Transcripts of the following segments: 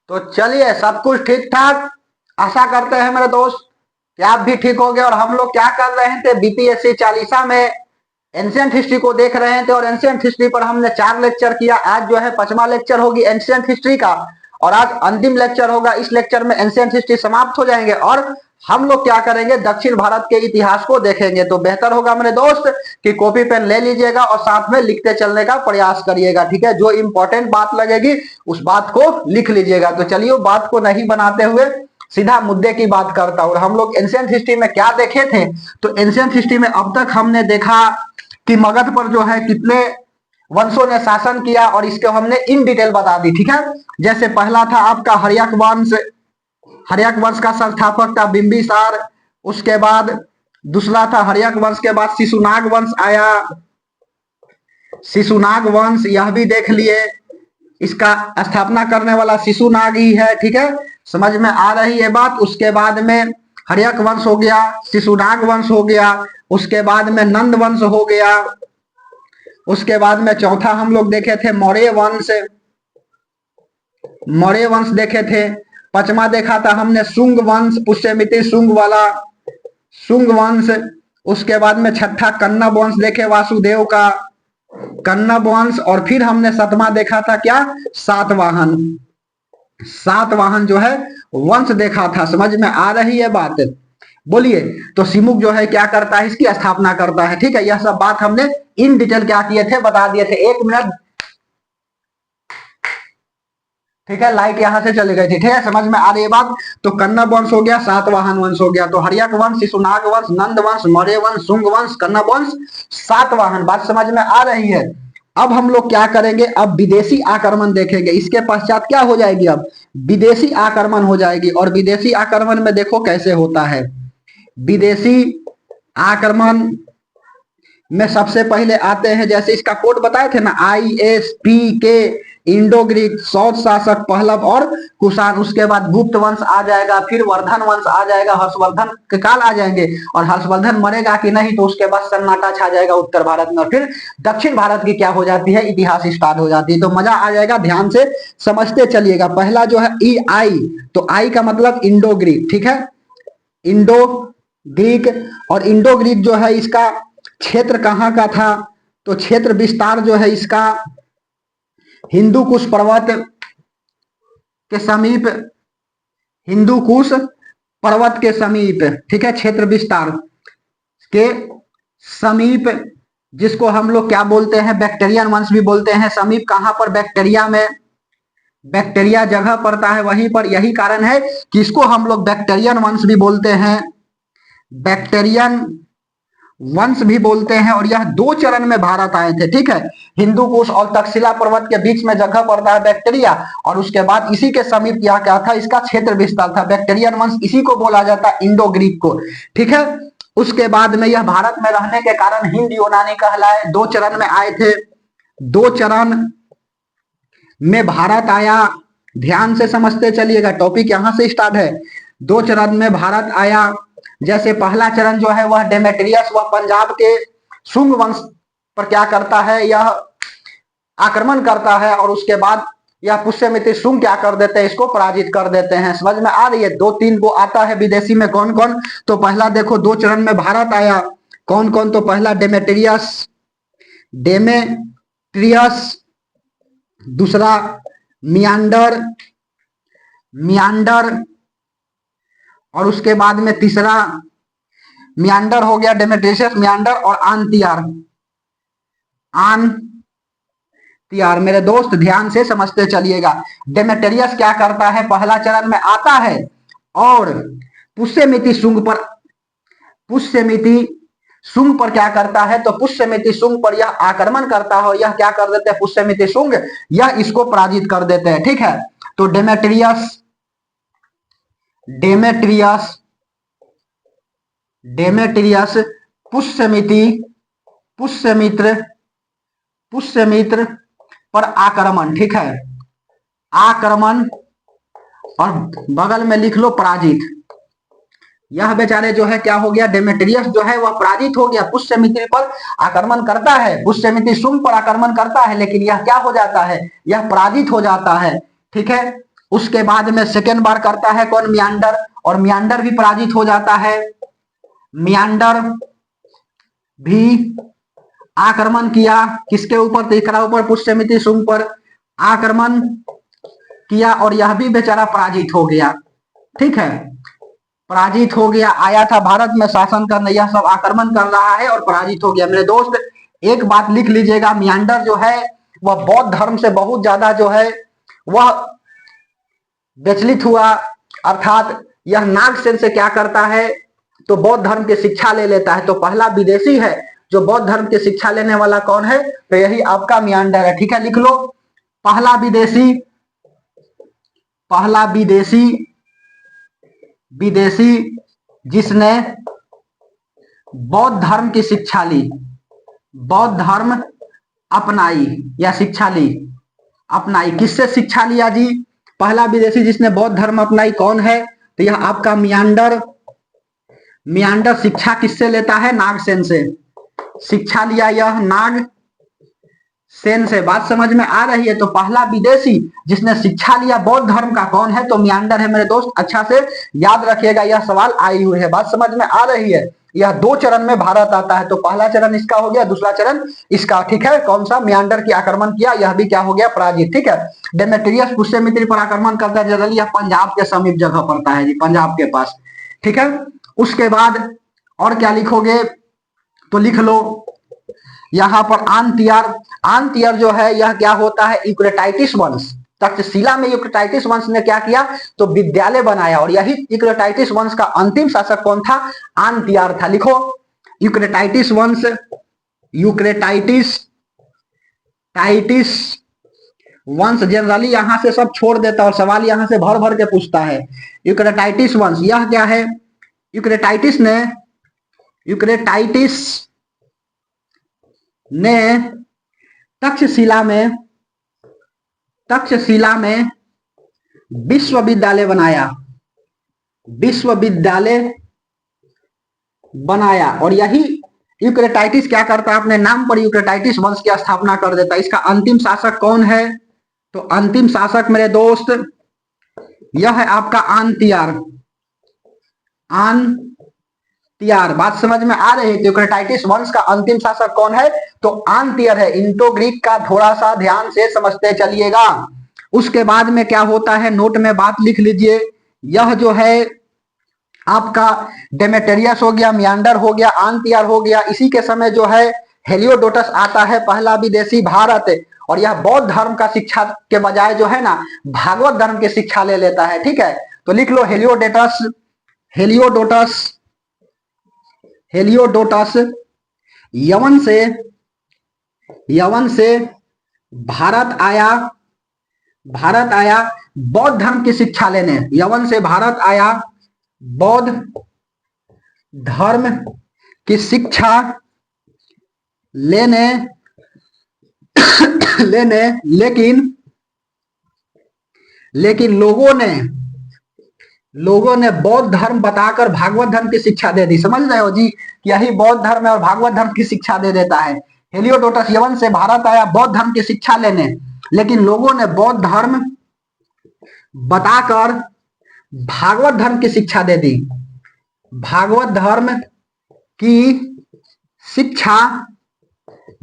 तो चलिए, सब कुछ ठीक ठाक। आशा करते हैं मेरे दोस्त कि आप भी ठीक हो गए। और हम लोग क्या कर रहे थे, बीपीएससी चालीसा में एंशियंट हिस्ट्री को देख रहे थे और एंशियंट हिस्ट्री पर हमने 4 लेक्चर किया। आज जो है 5वां लेक्चर होगी एंशियंट हिस्ट्री का, और आज अंतिम लेक्चर होगा। इस लेक्चर में एंशियंट हिस्ट्री समाप्त हो जाएंगे और हम लोग क्या करेंगे, दक्षिण भारत के इतिहास को देखेंगे। तो बेहतर होगा मेरे दोस्त कि कॉपी पेन ले लीजिएगा और साथ में लिखते चलने का प्रयास करिएगा, ठीक है। जो इंपॉर्टेंट बात लगेगी उस बात को लिख लीजिएगा। तो चलिए, बात को नहीं बनाते हुए सीधा मुद्दे की बात करता हूं। और हम लोग एंशियंट हिस्ट्री में क्या देखे थे, तो एंशियंट हिस्ट्री में अब तक हमने देखा कि मगध पर जो है कितने वंशों ने शासन किया, और इसको हमने इन डिटेल बता दी, ठीक है। जैसे पहला था आपका हर्यक वंश। हर्यक वंश का संस्थापक था बिंबिसार। उसके बाद दूसरा था हर्यक वंश के बाद शिशुनाग वंश आया। शिशुनाग वंश यह भी देख लिए, इसका स्थापना करने वाला शिशुनाग ही है, ठीक है। समझ में आ रही है बात। उसके बाद में हर्यक वंश हो गया, शिशुनाग वंश हो गया, उसके बाद में नंद वंश हो गया। उसके बाद में चौथा हम लोग देखे थे मौर्य वंश। मौर्य वंश देखे थे। पांचवा देखा था हमने शुंग वंश, पुष्यमित्र शुंग वाला शुंग वंश। उसके बाद में छठा कन्नब वंश देखे, वासुदेव का कन्नब वंश। और फिर हमने सातवां देखा था क्या, सातवाहन। सातवाहन जो है वंश देखा था। समझ में आ रही है बात, बोलिए। तो सिमुक जो है क्या करता है, इसकी स्थापना करता है, ठीक है। यह सब बात हमने इन डिटेल क्या किए थे, बता दिए थे। 1 मिनट, ठीक है। लाइट यहां से चली गई थी, ठीक है। समझ में आ रही है बात। तो कन्नब वंश हो गया, सातवाहन वंश हो गया। तो हर्यक वंश, शिशुनाग वंश, नंद वंश, मौर्य वंश, शुंग वंश, कन्नब वंश, सातवाहन। बात समझ में आ रही है। अब हम लोग क्या करेंगे, अब विदेशी आक्रमण देखेंगे। इसके पश्चात क्या हो जाएगी, अब विदेशी आक्रमण हो जाएगी। और विदेशी आक्रमण में देखो कैसे होता है। विदेशी आक्रमण में सबसे पहले आते हैं, जैसे इसका कोड बताए थे ना, ISPK, इंडो ग्रीक, सौद शासक पहलव और कुषाण। उसके बाद गुप्त वंश आ जाएगा, फिर वर्धन वंश आ जाएगा, हर्षवर्धन के काल आ जाएंगे। और हर्षवर्धन मरेगा कि नहीं, तो उसके बाद सन्नाटा छा जाएगा उत्तर भारत में। और फिर दक्षिण भारत की क्या हो जाती है, इतिहास स्टार्ट हो जाती है। तो मजा आ जाएगा, ध्यान से समझते चलिएगा। पहला जो है EI, तो आई का मतलब इंडो ग्रीक, ठीक है। इंडो ग्रीक, और इंडो ग्रीक जो है इसका क्षेत्र कहां का था, तो क्षेत्र विस्तार जो है इसका हिंदू कुश पर्वत के समीप, हिंदू कुश पर्वत के समीप, ठीक है। क्षेत्र विस्तार के समीप, जिसको हम लोग क्या बोलते हैं, बैक्टीरियन वंश भी बोलते हैं। समीप कहां पर, बैक्टीरिया में। बैक्टीरिया जगह पड़ता है वहीं पर। यही कारण है कि इसको हम लोग बैक्टीरियन वंश भी बोलते हैं, बैक्टीरियन वंश भी बोलते हैं। और यह 2 चरण में भारत आए थे, ठीक है। हिंदू कुश और तक्षशिला पर्वत के बीच में जगह पड़ता है बैक्टीरिया, और उसके बाद इसी के समीप यह क्या था, इसका क्षेत्र विस्तार था। बैक्टीरियन वंश इसी को बोला जाता है, इंडो ग्रीक को, ठीक है। उसके बाद में यह भारत में रहने के कारण हिंद यूनानी कहलाए। 2 चरण में आए थे, 2 चरण में भारत आया। ध्यान से समझते चलिएगा, टॉपिक यहां से स्टार्ट है। 2 चरण में भारत आया। जैसे पहला चरण जो है वह डेमेट्रियस, वह पंजाब के शुंग वंश पर क्या करता है, यह आक्रमण करता है। और उसके बाद यह पुष्यमित्र शुंग क्या कर देते हैं, इसको पराजित कर देते हैं। समझ में आ रही है। 2-3 को आता है विदेशी में, कौन कौन, तो पहला देखो 2 चरण में भारत आया, कौन कौन, तो पहला डेमेट्रियस, डेमेट्रियस, दूसरा मियांडर, मियांडर, और उसके बाद में तीसरा मियांडर हो गया, डेमेट्रियस, मियांडर, और आनतियार। आनतियार मेरे दोस्त ध्यान से समझते चलिएगा। डेमेट्रियस क्या करता है, पहला चरण में आता है और पुष्यमित्र शुंग पर, पुष्यमित्र शुंग पर क्या करता है, तो पुष्यमित्र शुंग पर यह आक्रमण करता है। यह क्या कर देते हैं, पुष्यमित्र शुंग, यह इसको पराजित कर देते हैं, ठीक है। तो Demetrius, Demetrius, Demetrius Pushyamitra, Pushyamitra, Pushyamitra पर आक्रमण, ठीक है, आक्रमण, और बगल में लिख लो पराजित। यह बेचारे जो है क्या हो गया, डेमेट्रियस जो है वह पराजित हो गया। पुष्यमित्र पर आक्रमण करता है, पुष्यमित्र शुंग पर आक्रमण करता है, लेकिन यह क्या हो जाता है, यह पराजित हो जाता है, ठीक है। उसके बाद में सेकेंड बार करता है कौन, मियांडर, और मियांडर भी पराजित हो जाता है। मियांडर भी आक्रमण किया किसके ऊपर, तो एकरा ऊपर, पुष्यमित्र शुंग पर आक्रमण किया और यह भी बेचारा पराजित हो गया। ठीक है, पराजित हो गया, आया था भारत में शासन करने, यह सब आक्रमण कर रहा है और पराजित हो गया। मेरे दोस्त एक बात लिख लीजिएगा, मियांडर जो है वह बौद्ध धर्म से बहुत ज्यादा जो है वह विचलित हुआ, अर्थात यह नागसेन से क्या करता है, तो बौद्ध धर्म की शिक्षा ले लेता है। तो पहला विदेशी है जो बौद्ध धर्म की शिक्षा लेने वाला कौन है, तो यही आपका मियांडर है। ठीक है, लिख लो, पहला विदेशी, पहला विदेशी, विदेशी जिसने बौद्ध धर्म की शिक्षा ली, बौद्ध धर्म अपनाई या शिक्षा ली, अपनाई, किससे शिक्षा लिया जी, पहला विदेशी जिसने बौद्ध धर्म अपनाई कौन है, तो यह आपका मियांडर। मियांडर शिक्षा किससे लेता है, नागसेन से शिक्षा लिया, यह नाग सेन से। बात समझ में आ रही है, तो पहला विदेशी जिसने शिक्षा लिया बौद्ध धर्म का कौन है, तो मियांडर है। मेरे दोस्त अच्छा से याद रखिएगा, यह सवाल आई हुई है, बात समझ में आ रही है। यह दो चरण में भारत आता है, तो पहला चरण इसका हो गया, दूसरा चरण इसका। ठीक है, कौन सा, मियांडर की आक्रमण किया, यह भी क्या हो गया, पराजित। ठीक है, डेमेट्रियस पुष्यमित्र पर आक्रमण करता है जनरली, यह पंजाब के समीप जगह पड़ता है जी, पंजाब के पास। ठीक है, उसके बाद और क्या लिखोगे, तो लिख लो यहां पर आनतियार। आनतियार जो है यह क्या होता है, यूक्रेटाइटिस वंश, तक्षशिला में यूक्रेटाइटिस वंश ने क्या किया, तो विद्यालय बनाया, और यही यूक्रेटाइटिस वंश का अंतिम शासक कौन था, आनतियार था। लिखो, यूक्रेटाइटिस वंश, यूक्रेटाइटिस टाइटिस वंश, जनरली यहां से सब छोड़ देता है और सवाल यहां से भर भर के पूछता है। यूक्रेटाइटिस वंश यह क्या है, यूक्रेटाइटिस ने, यूक्रेटाइटिस ने तक्षशिला में, तक्षशिला में विश्वविद्यालय बनाया, विश्वविद्यालय बनाया, और यही यूक्रेटाइटिस क्या करता है, अपने नाम पर यूक्रेटाइटिस वंश की स्थापना कर देता है। इसका अंतिम शासक कौन है, तो अंतिम शासक मेरे दोस्त यह है आपका आनतियार। आनतियार, बात समझ में आ रही है, यूक्रेटाइटिस वंश का अंतिम शासक कौन है, तो आनतियार है। इंडो ग्रीक का थोड़ा सा ध्यान से समझते चलिएगा। उसके बाद में क्या होता है, नोट में बात लिख लीजिए, यह जो है आपका डेमेटेरियस हो गया, मियांडर हो गया, आनतियार हो गया, इसी के समय जो है हेलियोडोटस आता है, पहला विदेशी भारत, और यह बौद्ध धर्म का शिक्षा के बजाय जो है ना भागवत धर्म की शिक्षा ले लेता है। ठीक है, तो लिख लो हेलियोडोटस, हेलियोडोटस, हेलियोडोटस यवन से, यवन से भारत आया, भारत आया बौद्ध धर्म की शिक्षा लेने, यवन से भारत आया बौद्ध धर्म की शिक्षा लेने, लेने, लेकिन लोगों ने बौद्ध धर्म बताकर भागवत धर्म की शिक्षा दे दी। समझ रहे हो जी, यही बौद्ध धर्म है और भागवत धर्म की शिक्षा दे देता है। हेलियोडोटस यवन से भारत आया बौद्ध धर्म की शिक्षा लेने, लेकिन लोगों ने बौद्ध धर्म बताकर भागवत धर्म की शिक्षा दे दी, भागवत धर्म की शिक्षा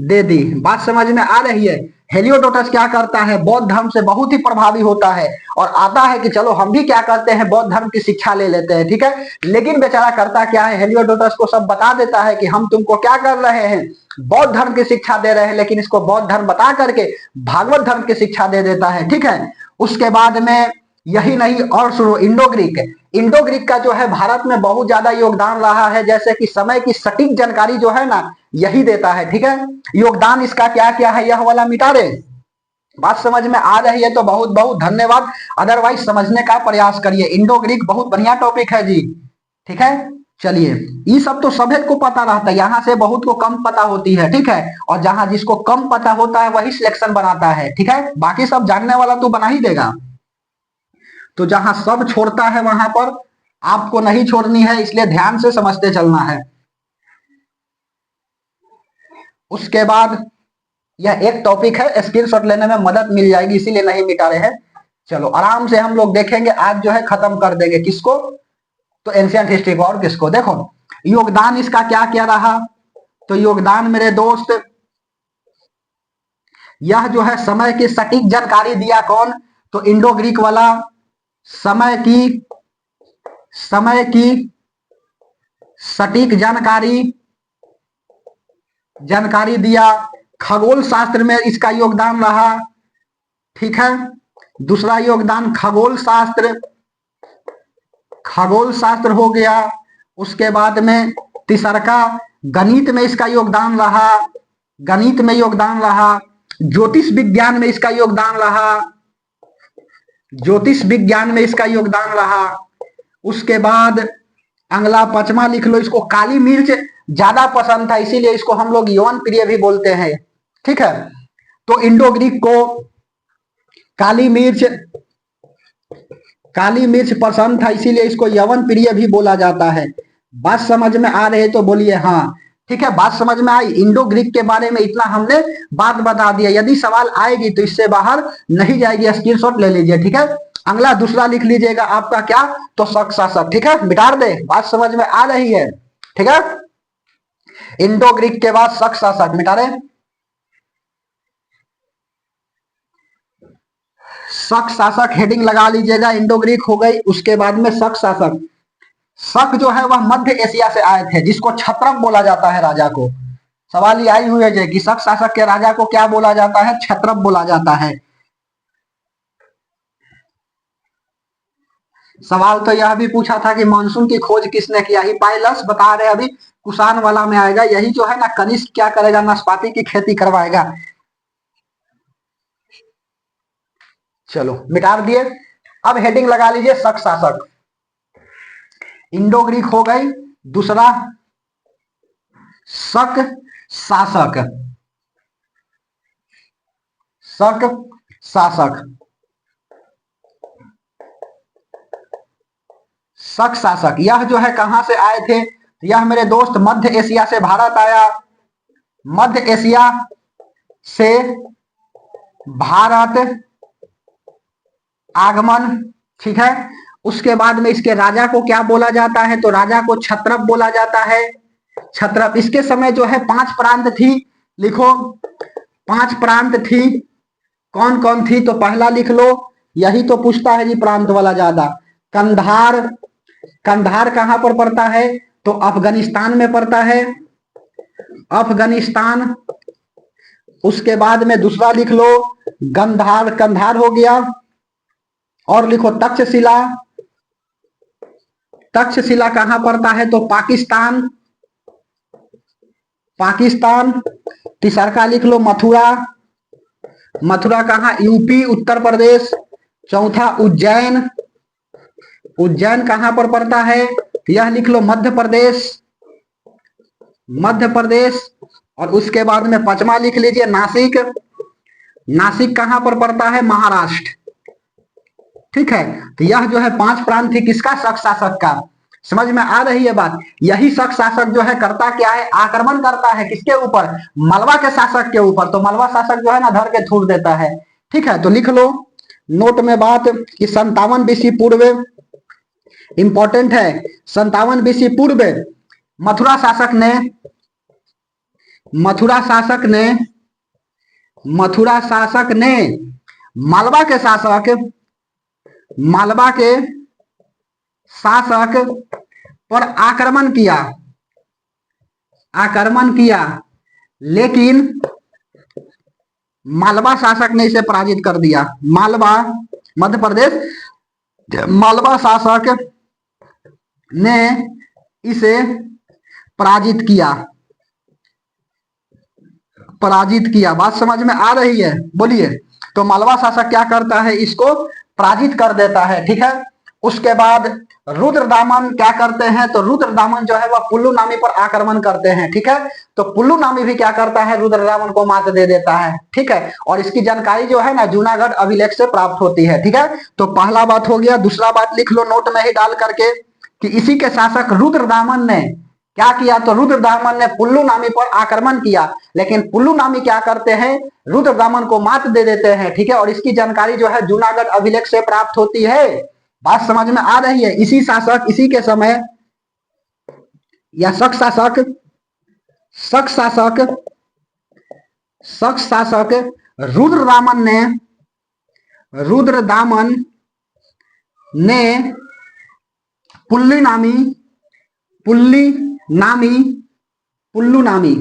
दे दी। बात समझ में आ रही है। हेलियोडोटस क्या करता है, बौद्ध धर्म से बहुत ही प्रभावी होता है और आता है कि चलो हम भी क्या करते हैं, बौद्ध धर्म की शिक्षा ले लेते हैं। ठीक है, लेकिन बेचारा करता क्या है, हेलियोडोटस को सब बता देता है कि हम तुमको क्या कर रहे हैं, बौद्ध धर्म की शिक्षा दे रहे हैं, लेकिन इसको बौद्ध धर्म बता करके भागवत धर्म की शिक्षा दे देता है। ठीक है, उसके बाद में यही नहीं और सुनो, इंडो ग्रीक, इंडो ग्रीक का जो है भारत में बहुत ज्यादा योगदान रहा है, जैसे कि समय की सटीक जानकारी जो है ना यही देता है। ठीक है, योगदान इसका क्या क्या है, यह वाला मिटा दे। बात समझ में आ रही है तो बहुत बहुत धन्यवाद, अदरवाइज समझने का प्रयास करिए। इंडो ग्रीक बहुत बढ़िया टॉपिक है जी। ठीक है, चलिए, ये सब तो सभी को पता रहता है, यहाँ से बहुत को कम पता होती है। ठीक है, और जहां जिसको कम पता होता है वही सिलेक्शन बनाता है। ठीक है, बाकी सब जानने वाला तो बना ही देगा। तो जहां सब छोड़ता है वहां पर आपको नहीं छोड़नी है, इसलिए ध्यान से समझते चलना है। उसके बाद यह एक टॉपिक है, स्क्रीनशॉट लेने में मदद मिल जाएगी, इसीलिए नहीं मिटा रहे हैं। चलो आराम से हम लोग देखेंगे, आज जो है खत्म कर देंगे किसको, तो एंशियंट हिस्ट्री को। और किसको, देखो योगदान इसका क्या क्या रहा, तो योगदान मेरे दोस्त, यह जो है समय की सटीक जानकारी दिया कौन, तो इंडो ग्रीक वाला समय की सटीक जानकारी दिया। खगोल शास्त्र में इसका योगदान रहा, ठीक है। दूसरा योगदान खगोल शास्त्र हो गया। उसके बाद में तीसरा गणित में इसका योगदान रहा, ज्योतिष विज्ञान में इसका योगदान रहा, उसके बाद अगला पांचवा लिख लो, इसको काली मिर्च ज्यादा पसंद था इसीलिए इसको हम लोग यौन प्रिय भी बोलते हैं, ठीक है। तो इंडो ग्रीक को काली मिर्च पसंद था इसीलिए इसको यवन प्रिय भी बोला जाता है। बात समझ में आ रही है तो बोलिए हाँ, ठीक है। बात समझ में आई। इंडो ग्रीक के बारे में इतना हमने बात बता दिया, यदि सवाल आएगी तो इससे बाहर नहीं जाएगी, स्क्रीनशॉट ले लीजिए, ठीक है। अगला दूसरा लिख लीजिएगा आपका क्या, तो शक शासक, ठीक है। मिटा दे, बात समझ में आ रही है, ठीक है। इंडो ग्रीक के बाद शक शासक मिटा रहे, शक शासक हेडिंग लगा लीजिएगा, इंडो ग्रीक हो गई। उसके बाद में शक शासक, शक जो है वह मध्य एशिया से आए थे, जिसको क्षत्रप बोला जाता है राजा को। सवाल ये आई हुई है कि शक शासक के राजा को क्या बोला जाता है, क्षत्रप बोला जाता है। सवाल तो यह भी पूछा था कि मानसून की खोज किसने किया, ही पाइलस बता रहे अभी कुषाण वाला में आएगा, यही जो है ना कनिष्क क्या करेगा, नाशपाती की खेती करवाएगा। चलो मिटा दिए। अब हेडिंग लगा लीजिए शक शासक, इंडो ग्रीक हो गई। दूसरा शक शासक, शक शासक यह जो है कहां से आए थे, यह मेरे दोस्त मध्य एशिया से भारत आया, मध्य एशिया से भारत आगमन, ठीक है। उसके बाद में इसके राजा को क्या बोला जाता है, तो राजा को क्षत्रप बोला जाता है, क्षत्रप। इसके समय जो है 5 प्रांत थी, लिखो 5 प्रांत थी, कौन कौन थी, तो पहला लिख लो, यही तो पूछता है जी प्रांत वाला ज्यादा। कंधार कहां पर पड़ता है, तो अफगानिस्तान में पड़ता है, अफगानिस्तान। उसके बाद में दूसरा लिख लो कंधार हो गया, और लिखो तक्षशिला कहां पड़ता है, तो पाकिस्तान। तीसरा लिख लो मथुरा कहां, यूपी उत्तर प्रदेश। चौथा उज्जैन कहां पर पड़ता है, यह लिख लो मध्य प्रदेश। और उसके बाद में पांचवा लिख लीजिए नासिक कहां पर पड़ता है, महाराष्ट्र, ठीक है। तो यह जो है 5 प्रांत थी किसका, शक शासक का। समझ में आ रही है बात। यही शक शासक जो है करता क्या है, आक्रमण करता है किसके ऊपर, मलवा के शासक के ऊपर। तो मलवा शासक जो है ना धर के थूर देता है, ठीक है। तो लिख लो नोट में बात कि 57 BC पूर्व, इंपॉर्टेंट है, 57 BC पूर्व मथुरा शासक ने मालवा के शासक पर आक्रमण किया, लेकिन मालवा शासक ने इसे पराजित कर दिया। मालवा मध्य प्रदेश, मालवा शासक ने इसे पराजित किया। बात समझ में आ रही है, बोलिए। तो मालवा शासक क्या करता है, इसको पराजित कर देता है, ठीक है। उसके बाद रुद्रदामन क्या करते हैं, तो रुद्रदामन जो है वह पुल्लू नामी पर आक्रमण करते हैं, ठीक है। तो पुल्लू नामी भी क्या करता है, रुद्रदामन को मात दे देता है, ठीक है। और इसकी जानकारी जो है ना जूनागढ़ अभिलेख से प्राप्त होती है, ठीक है। तो पहला बात हो गया। दूसरा बात लिख लो नोट में ही डाल करके कि इसी के शासक रुद्रदामन ने क्या किया, तो रुद्रदामन ने पुल्लू नामी पर आक्रमण किया, लेकिन पुल्लू नामी क्या करते हैं, रुद्रदामन को मात दे देते हैं, ठीक है। और इसकी जानकारी जो है जूनागढ़ अभिलेख से प्राप्त होती है। बात समझ में आ रही है। इसी शासक, इसी के समय या शक शासक, शक शासक, शक शासक रुद्रदामन ने, रुद्रदामन ने पुल्ली नामी, पुल्ली नामी, पुल्लू नामी,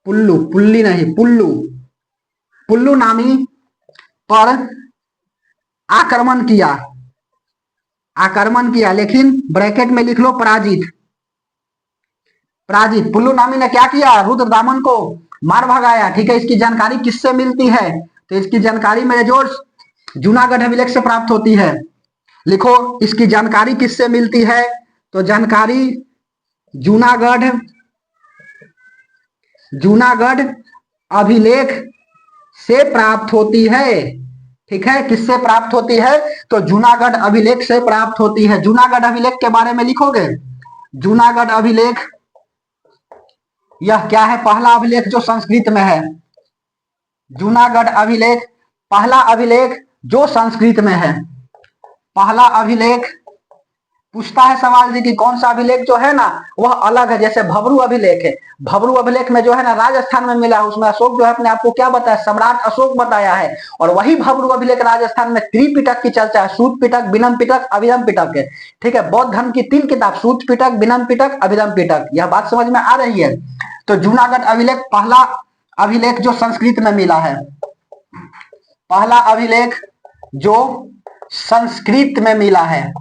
पुल्लू, पुल्ली नहीं, पुल्लू, पुल्लू नामी पर आक्रमण किया, आक्रमण किया, लेकिन ब्रैकेट में लिख लो पराजित, पराजित। पुल्लू नामी ने क्या किया? रुद्रदामन को मार भगाया, ठीक है। इसकी जानकारी किससे मिलती है? तो इसकी जानकारी मेरे जोड़ जूनागढ़ अभिलेख से प्राप्त होती है। लिखो, इसकी जानकारी किससे मिलती है? तो जानकारी जूनागढ़, जूनागढ़ अभिलेख से प्राप्त होती है, ठीक है। किससे प्राप्त होती है? तो जूनागढ़ अभिलेख से प्राप्त होती है। जूनागढ़ अभिलेख के बारे में लिखोगे, जूनागढ़ अभिलेख, यह क्या है? पहला अभिलेख जो संस्कृत में है। जूनागढ़ अभिलेख पहला अभिलेख जो संस्कृत में है। पहला अभिलेख पूछता है सवाल जी कि कौन सा अभिलेख जो है ना वह अलग है। जैसे भबरू अभिलेख है, भबरू अभिलेख में जो है ना राजस्थान में मिला है, उसमें अशोक जो है अपने आपको क्या बताया? सम्राट अशोक बताया है। और वही भबरू अभिलेख राजस्थान में त्रिपिटक की चर्चा है, सूत पिटक, विनम पिटक, अभिधम पिटक है, ठीक है। बौद्ध धर्म की 3 किताब, सूत पिटक, विनम पिटक, अभिधम पिटक। यह बात समझ में आ रही है। तो जूनागढ़ अभिलेख पहला अभिलेख जो संस्कृत में मिला है, पहला अभिलेख जो संस्कृत में मिला है,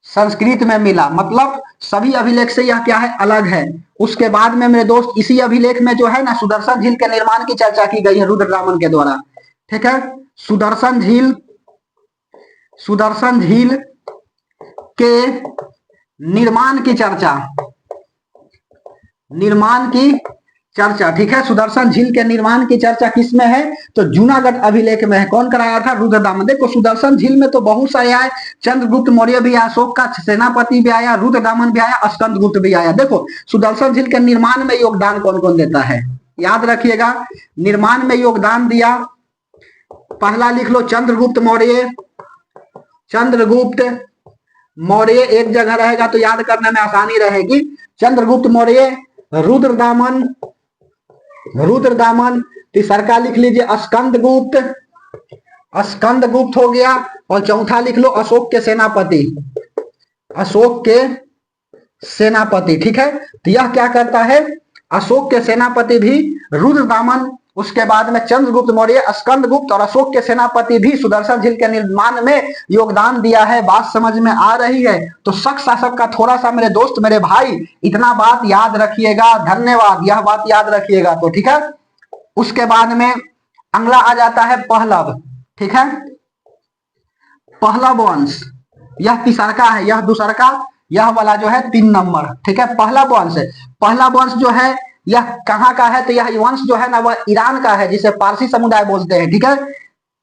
संस्कृत में मिला, मतलब सभी अभिलेख से यह क्या है? अलग है। उसके बाद में मेरे दोस्त इसी अभिलेख में जो है ना सुदर्शन झील के निर्माण की चर्चा की गई है रुद्रदामन के द्वारा, ठीक है। सुदर्शन झील, सुदर्शन झील के निर्माण की चर्चा, निर्माण की चर्चा, ठीक है। सुदर्शन झील के निर्माण की चर्चा किसमें है? तो जूनागढ़ अभिलेख में है। कौन कराया था? रुद्रदामन। देखो सुदर्शन झील में तो बहुत सारे आए, चंद्रगुप्त मौर्य भी आया, अशोक का सेनापति भी आया, रुद्रदामन भी आया, स्कंदगुप्त भी आया। देखो सुदर्शन झील के निर्माण में योगदान कौन कौन देता है, याद रखिएगा। निर्माण में योगदान दिया, पहला लिख लो चंद्रगुप्त मौर्य, चंद्रगुप्त मौर्य एक जगह रहेगा तो याद करने में आसानी रहेगी। चंद्रगुप्त मौर्य, रुद्रदामन, रुद्रदामन, तीसरा लिख लीजिए स्कंदगुप्त, स्कंदगुप्त हो गया। और चौथा लिख लो अशोक के सेनापति, अशोक के सेनापति, ठीक है। तो यह क्या करता है? अशोक के सेनापति भी रुद्रदामन, उसके बाद में चंद्रगुप्त मौर्य, स्कंदगुप्त और अशोक के सेनापति भी सुदर्शन झील के निर्माण में योगदान दिया है। बात समझ में आ रही है? तो शक शासक का थोड़ा सा मेरे दोस्त, मेरे भाई, इतना बात याद रखिएगा। धन्यवाद, यह बात याद रखिएगा। तो ठीक है, उसके बाद में अगला आ जाता है पहलव, ठीक है। पहलव वंश, यह तीसरा है, यह दूसरा, यह वाला जो है 3 नंबर, ठीक है। पहलव वंश, पहला वंश जो है यह कहाँ का है? तो यह वंश जो है ना वह ईरान का है, जिसे पारसी समुदाय बोलते हैं, ठीक है।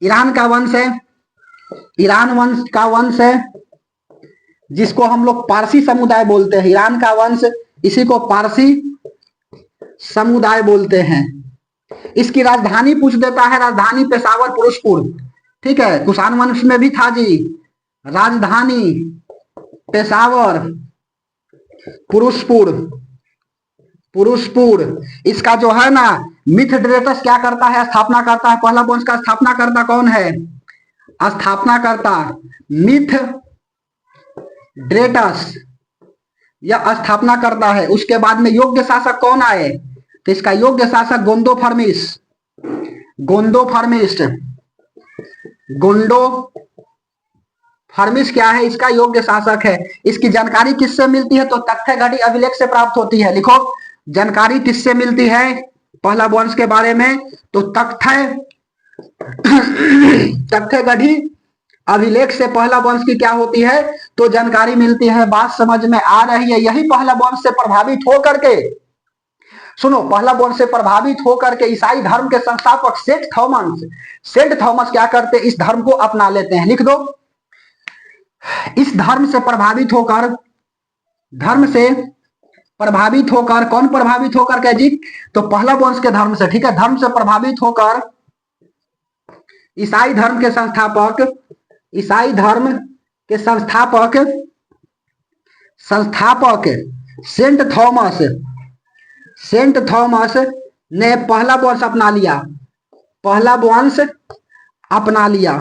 ईरान का वंश है, ईरान वंश का वंश है, जिसको हम लोग पारसी समुदाय बोलते हैं। ईरान का वंश, इसी को पारसी समुदाय बोलते हैं। इसकी राजधानी पूछ देता है, राजधानी पेशावर, पुरुषपुर, ठीक है। कुषाण वंश में भी था जी, राजधानी पेशावर, पुरुषपुर, पुरुषपुर। इसका जो है ना मिथड्रेटस क्या करता है? स्थापना करता है। पहला वंश का स्थापना करता कौन है? स्थापना करता मिथड्रेटस, यह स्थापना करता है। उसके बाद में योग्य शासक कौन आए? तो इसका योग्य शासक गोंडोफर्मिस, गोंडोफर्मिस, गोंडोफर्मिस क्या है? इसका योग्य शासक है। इसकी जानकारी किससे मिलती है? तो तथ्यघटी अभिलेख से प्राप्त होती है। लिखो, जानकारी किससे मिलती है पहला वंश के बारे में? तो तथ्यघटी अभिलेख से पहला वंश की क्या होती है? तो जानकारी मिलती है। बात समझ में आ रही है? यही पहला वंश से प्रभावित होकर के, सुनो, पहला वंश से प्रभावित होकर के ईसाई धर्म के संस्थापक सेंट थॉमस क्या करते? इस धर्म को अपना लेते हैं। लिख दो, इस धर्म से प्रभावित होकर, धर्म से प्रभावित होकर, कौन प्रभावित होकर के जी? तो पहलव वंश के धर्म से, ठीक है, धर्म से प्रभावित होकर ईसाई धर्म के संस्थापक, ईसाई धर्म के संस्थापक संस्थापक सेंट थॉमस, सेंट थॉमस ने पहला वंश अपना लिया, पहला वंश अपना लिया।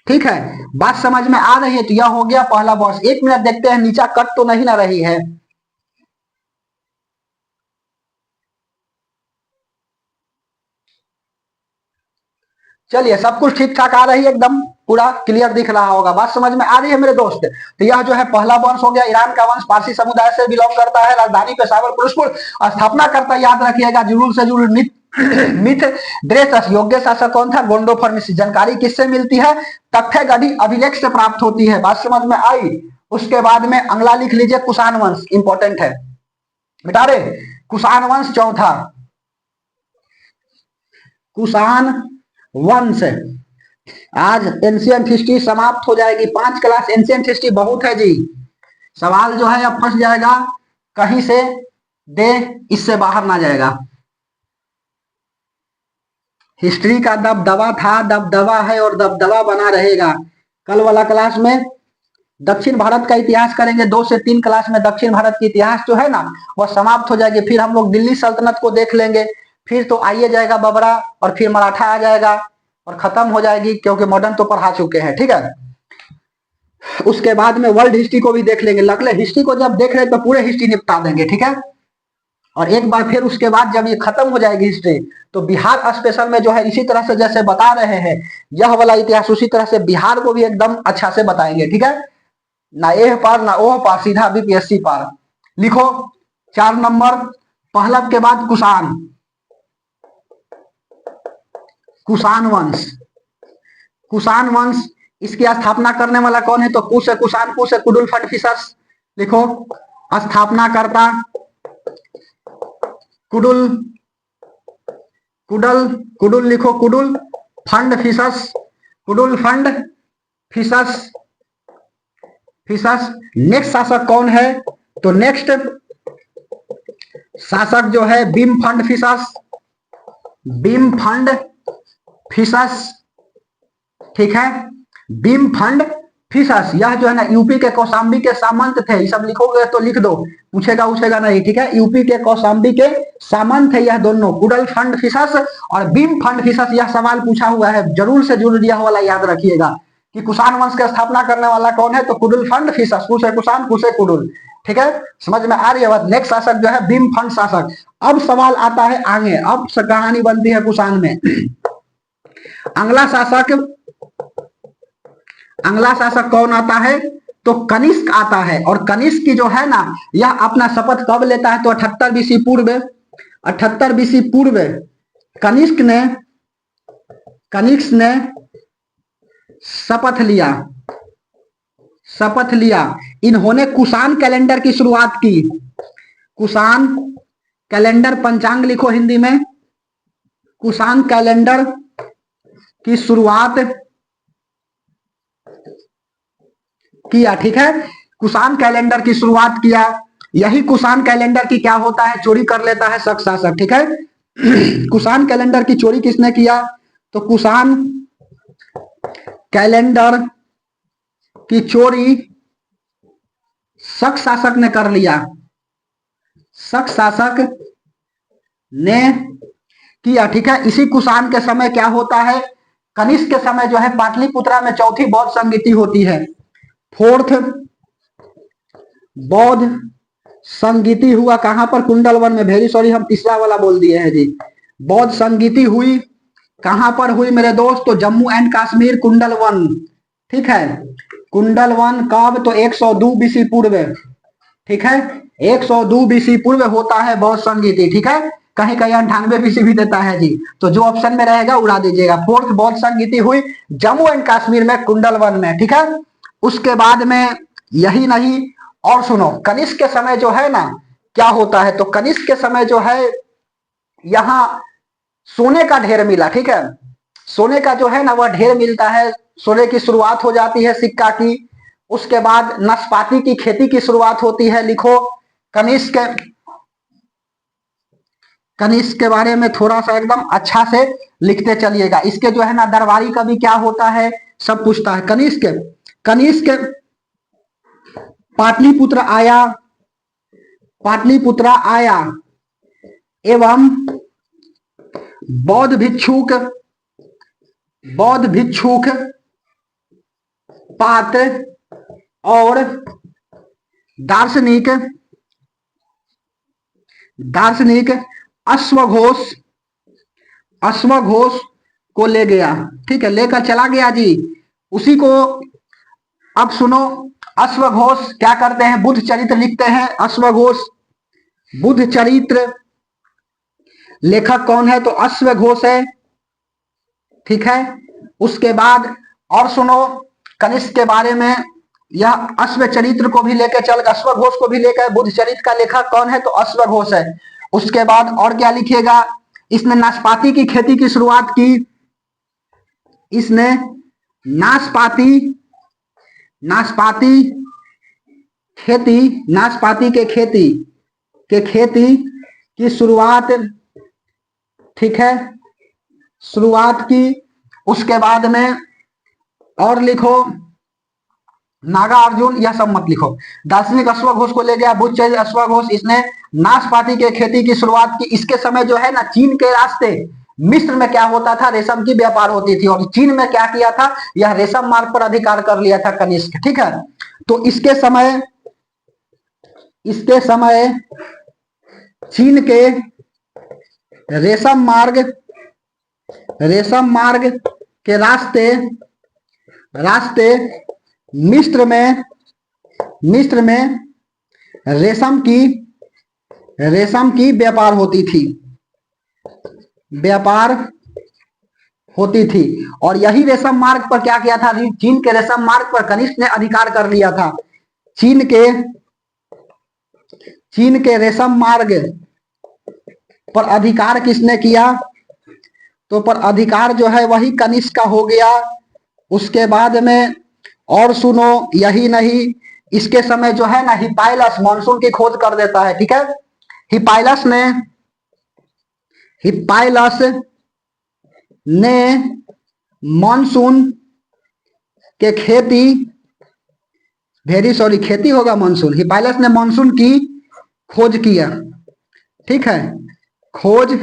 ठीक है, बात समझ में आ रही है? तो यह हो गया पहला वंश। एक मिनट देखते हैं नीचा कट तो नहीं ना रही है। चलिए, सब कुछ ठीक ठाक आ रही है, एकदम पूरा क्लियर दिख रहा होगा, बात समझ में आ रही है मेरे दोस्त? तो यह जो है पहला वंश हो गया, ईरान का वंश, पारसी समुदाय से बिलोंग करता है, राजधानी पेशावर, पुरुषपुर, स्थापना करता, याद रखिएगा, जुलूल से जुलूल मिथ द्रेस। योग्य शासक कौन था? गोंडोफोर्मिसी। जानकारी किससे मिलती है? तथ्य गढ़ी अभिलेख से प्राप्त होती है, बात समझ में आई? उसके बाद में अगला लिख लीजिए कुषाण वंश, इंपॉर्टेंट है बेटा रे। कुषाण वंश चौथा, कुषाण वंश। आज एंशियंट हिस्ट्री समाप्त हो जाएगी, 5 क्लास एंशियंट हिस्ट्री बहुत है जी। सवाल जो है अब फंस जाएगा कहीं से, दे इससे बाहर ना जाएगा। हिस्ट्री का दबदबा था, दबदबा है और दबदबा बना रहेगा। कल वाला क्लास में दक्षिण भारत का इतिहास करेंगे, 2 से 3 क्लास में दक्षिण भारत की इतिहास जो है ना वह समाप्त हो जाएगी। फिर हम लोग दिल्ली सल्तनत को देख लेंगे, फिर तो आइए जाएगा बबरा, और फिर मराठा आ जाएगा और खत्म हो जाएगी, क्योंकि मॉडर्न तो पढ़ा चुके हैं। ठीक है, उसके बाद में वर्ल्ड हिस्ट्री को भी देख लेंगे। लगले हिस्ट्री को जब देख रहे तो पूरे हिस्ट्री निपटा देंगे, ठीक है। और एक बार फिर उसके बाद जब ये खत्म हो जाएगी हिस्ट्री, तो बिहार स्पेशल में जो है इसी तरह से जैसे बता रहे हैं यह वाला इतिहास, उसी तरह से बिहार को भी एकदम अच्छा से बताएंगे, ठीक है। ना एह पार ना ओह पार, सीधा बीपीएससी पार। लिखो 4 नंबर, पहलव के बाद कुषाण, कुषाण वंश। कुषाण वंश, इसकी स्थापना करने वाला कौन है? तो कुश है, कुषाण कुश है, कुडुल फंड फिशर्स। लिखो स्थापना करता कुडुल, कुडल, कुडुल लिखो, कुडुल फंड फिशर्स, कुडुल फंड फिशर्स, फिशर्स। नेक्स्ट शासक कौन है? तो नेक्स्ट शासक जो है बीम फंड फिशर्स, बीम फंड फिशर्स, ठीक है, बीम फंड फिशर्स। यह जो है ना यूपी के कौशाम्बी के सामंत थे, ये सब लिखोगे तो लिख दो, पूछेगा उछेगा नहीं, ठीक है। यूपी के कौशाम्बी के सामंत थे यह दोनों, कुडल फंड फिशर्स और बीम फंड फिशर्स। यह सवाल पूछा हुआ है, जरूर से जरूर यह वाला याद रखिएगा कि कुषाण वंश की स्थापना करने वाला कौन है? तो कुडुल फंड फिशर्स, कुछ है कुषाण, कुछ है कुडुल, ठीक है, समझ में आ रही है बात। नेक्स्ट शासक जो है बीम फंड शासक। अब सवाल आता है आगे, अब कहानी बनती है कुषाण में। अगला शासक, अगला शासक कौन आता है? तो कनिष्क आता है। और कनिष्क की जो है ना यह अपना शपथ कब लेता है? तो 78 बीसी पूर्व, 78 बीसी पूर्व कनिष्क ने, कनिष्क ने शपथ लिया, शपथ लिया। इन्होंने कुषाण कैलेंडर की शुरुआत की, कुषाण कैलेंडर, पंचांग लिखो हिंदी में, कुषाण कैलेंडर की शुरुआत किया, ठीक है। कुषाण कैलेंडर की शुरुआत किया। यही कुषाण कैलेंडर की क्या होता है? चोरी कर लेता है शक शासक, ठीक है। कुषाण कैलेंडर की चोरी किसने किया? तो कुषाण कैलेंडर की चोरी शक शासक ने कर लिया, शक शासक ने किया, ठीक है। इसी कुषाण के समय क्या होता है? कनिष्क के समय जो है पाटलिपुत्रा में चौथी बौद्ध संगीति होती है, फोर्थ बौद्ध संगीति हुआ कहां पर? कुंडलवन में। वेरी सॉरी, हम तीसरा वाला बोल दिए हैं जी। बौद्ध संगीति हुई कहां पर हुई मेरे दोस्त? तो जम्मू एंड कश्मीर, कुंडलवन, ठीक है। कुंडलवन कब? तो 102 बीसी पूर्व, ठीक है, 102 बीसी पूर्व होता है बौद्ध संगीति, ठीक है। कहीं कहीं 98 बीसी भी देता है जी, तो जो ऑप्शन में रहेगा उड़ा दीजिएगा। फोर्थ बौद्ध संगीति हुई जम्मू एंड कश्मीर में, कुंडलवन में, ठीक है। उसके बाद में यही नहीं, और सुनो, कनिष्क के समय जो है ना क्या होता है? तो कनिष्क के समय जो है यहां सोने का ढेर मिला, ठीक है। सोने का जो है ना वह ढेर मिलता है, सोने की शुरुआत हो जाती है सिक्का की। उसके बाद नाशपाती की खेती की शुरुआत होती है, लिखो। कनिष्क, कनिष्क के बारे में थोड़ा सा एकदम अच्छा से लिखते चलिएगा। इसके जो है ना दरबारी कवि क्या होता है सब पूछता है। कनिष्क, कनिष्क पाटलिपुत्र आया, पाटलिपुत्र आया एवं बौद्ध भिक्षुक, बौद्ध भिक्षुक पात और दार्शनिक, दार्शनिक अश्वघोष, अश्वघोष को ले गया। ठीक है, लेकर चला गया जी उसी को। अब सुनो, अश्वघोष क्या करते हैं, बुद्ध चरित्र लिखते हैं। अश्वघोष बुद्ध चरित्र, लेखक कौन है तो अश्वघोष है। ठीक है, उसके बाद और सुनो कनिष्क के बारे में, यह अश्व चरित्र को भी लेकर चल, अश्वघोष को भी लेकर, बुद्ध चरित्र का लेखक कौन है तो अश्वघोष है। उसके बाद और क्या लिखिएगा, इसने नाशपाती की खेती की शुरुआत की, इसने नाशपाती, नाशपाती खेती, नाशपाती के खेती, के खेती की शुरुआत, ठीक है, शुरुआत की। उसके बाद में और लिखो नागार्जुन, यह सब मत लिखो। दार्शनिक अश्वघोष को ले गया बुद्ध चरित्र, अश्वघोष, इसने नाशपाती के खेती की शुरुआत की। इसके समय जो है ना चीन के रास्ते, मिस्र में क्या होता था, रेशम की व्यापार होती थी, और चीन में क्या किया था, यह रेशम मार्ग पर अधिकार कर लिया था कनिष्क। ठीक है, तो इसके समय, इसके समय चीन के रेशम मार्ग, रेशम मार्ग के रास्ते, रास्ते मिस्र में, मिस्र में रेशम की, रेशम की व्यापार होती थी, व्यापार होती थी। और यही रेशम मार्ग पर क्या किया था, चीन के रेशम मार्ग पर कनिष्क ने अधिकार कर लिया था। चीन के, चीन के रेशम मार्ग पर अधिकार किसने किया, तो पर अधिकार जो है वही कनिष्क का हो गया। उसके बाद में और सुनो, यही नहीं, इसके समय जो है ना हिपाइलस मानसून की खोज कर देता है। ठीक है, हिपाइलस ने, हिपाइलस ने मानसून के खेती, वेरी सॉरी खेती होगा मानसून, हिपाइलस ने मानसून की खोज किया। ठीक है, खोज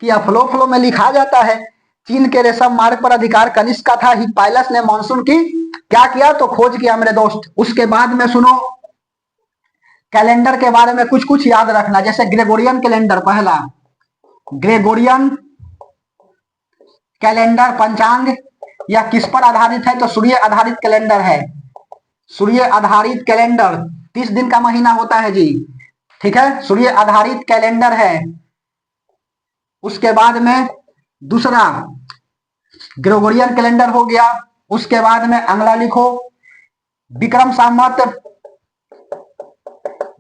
किया, फ्लो फ्लो में लिखा जाता है। चीन के रेशम मार्ग पर अधिकार कनिष्क का था, हिपाइलस ने मानसून की क्या किया तो खोज किया मेरे दोस्त। उसके बाद में सुनो कैलेंडर के बारे में कुछ कुछ याद रखना, जैसे ग्रेगोरियन कैलेंडर, पहला ग्रेगोरियन कैलेंडर पंचांग या किस पर आधारित है तो सूर्य आधारित कैलेंडर है। सूर्य आधारित कैलेंडर 30 दिन का महीना होता है जी। ठीक है, सूर्य आधारित कैलेंडर है। उसके बाद में दूसरा ग्रेगोरियन कैलेंडर हो गया। उसके बाद में अगला लिखो विक्रम संवत,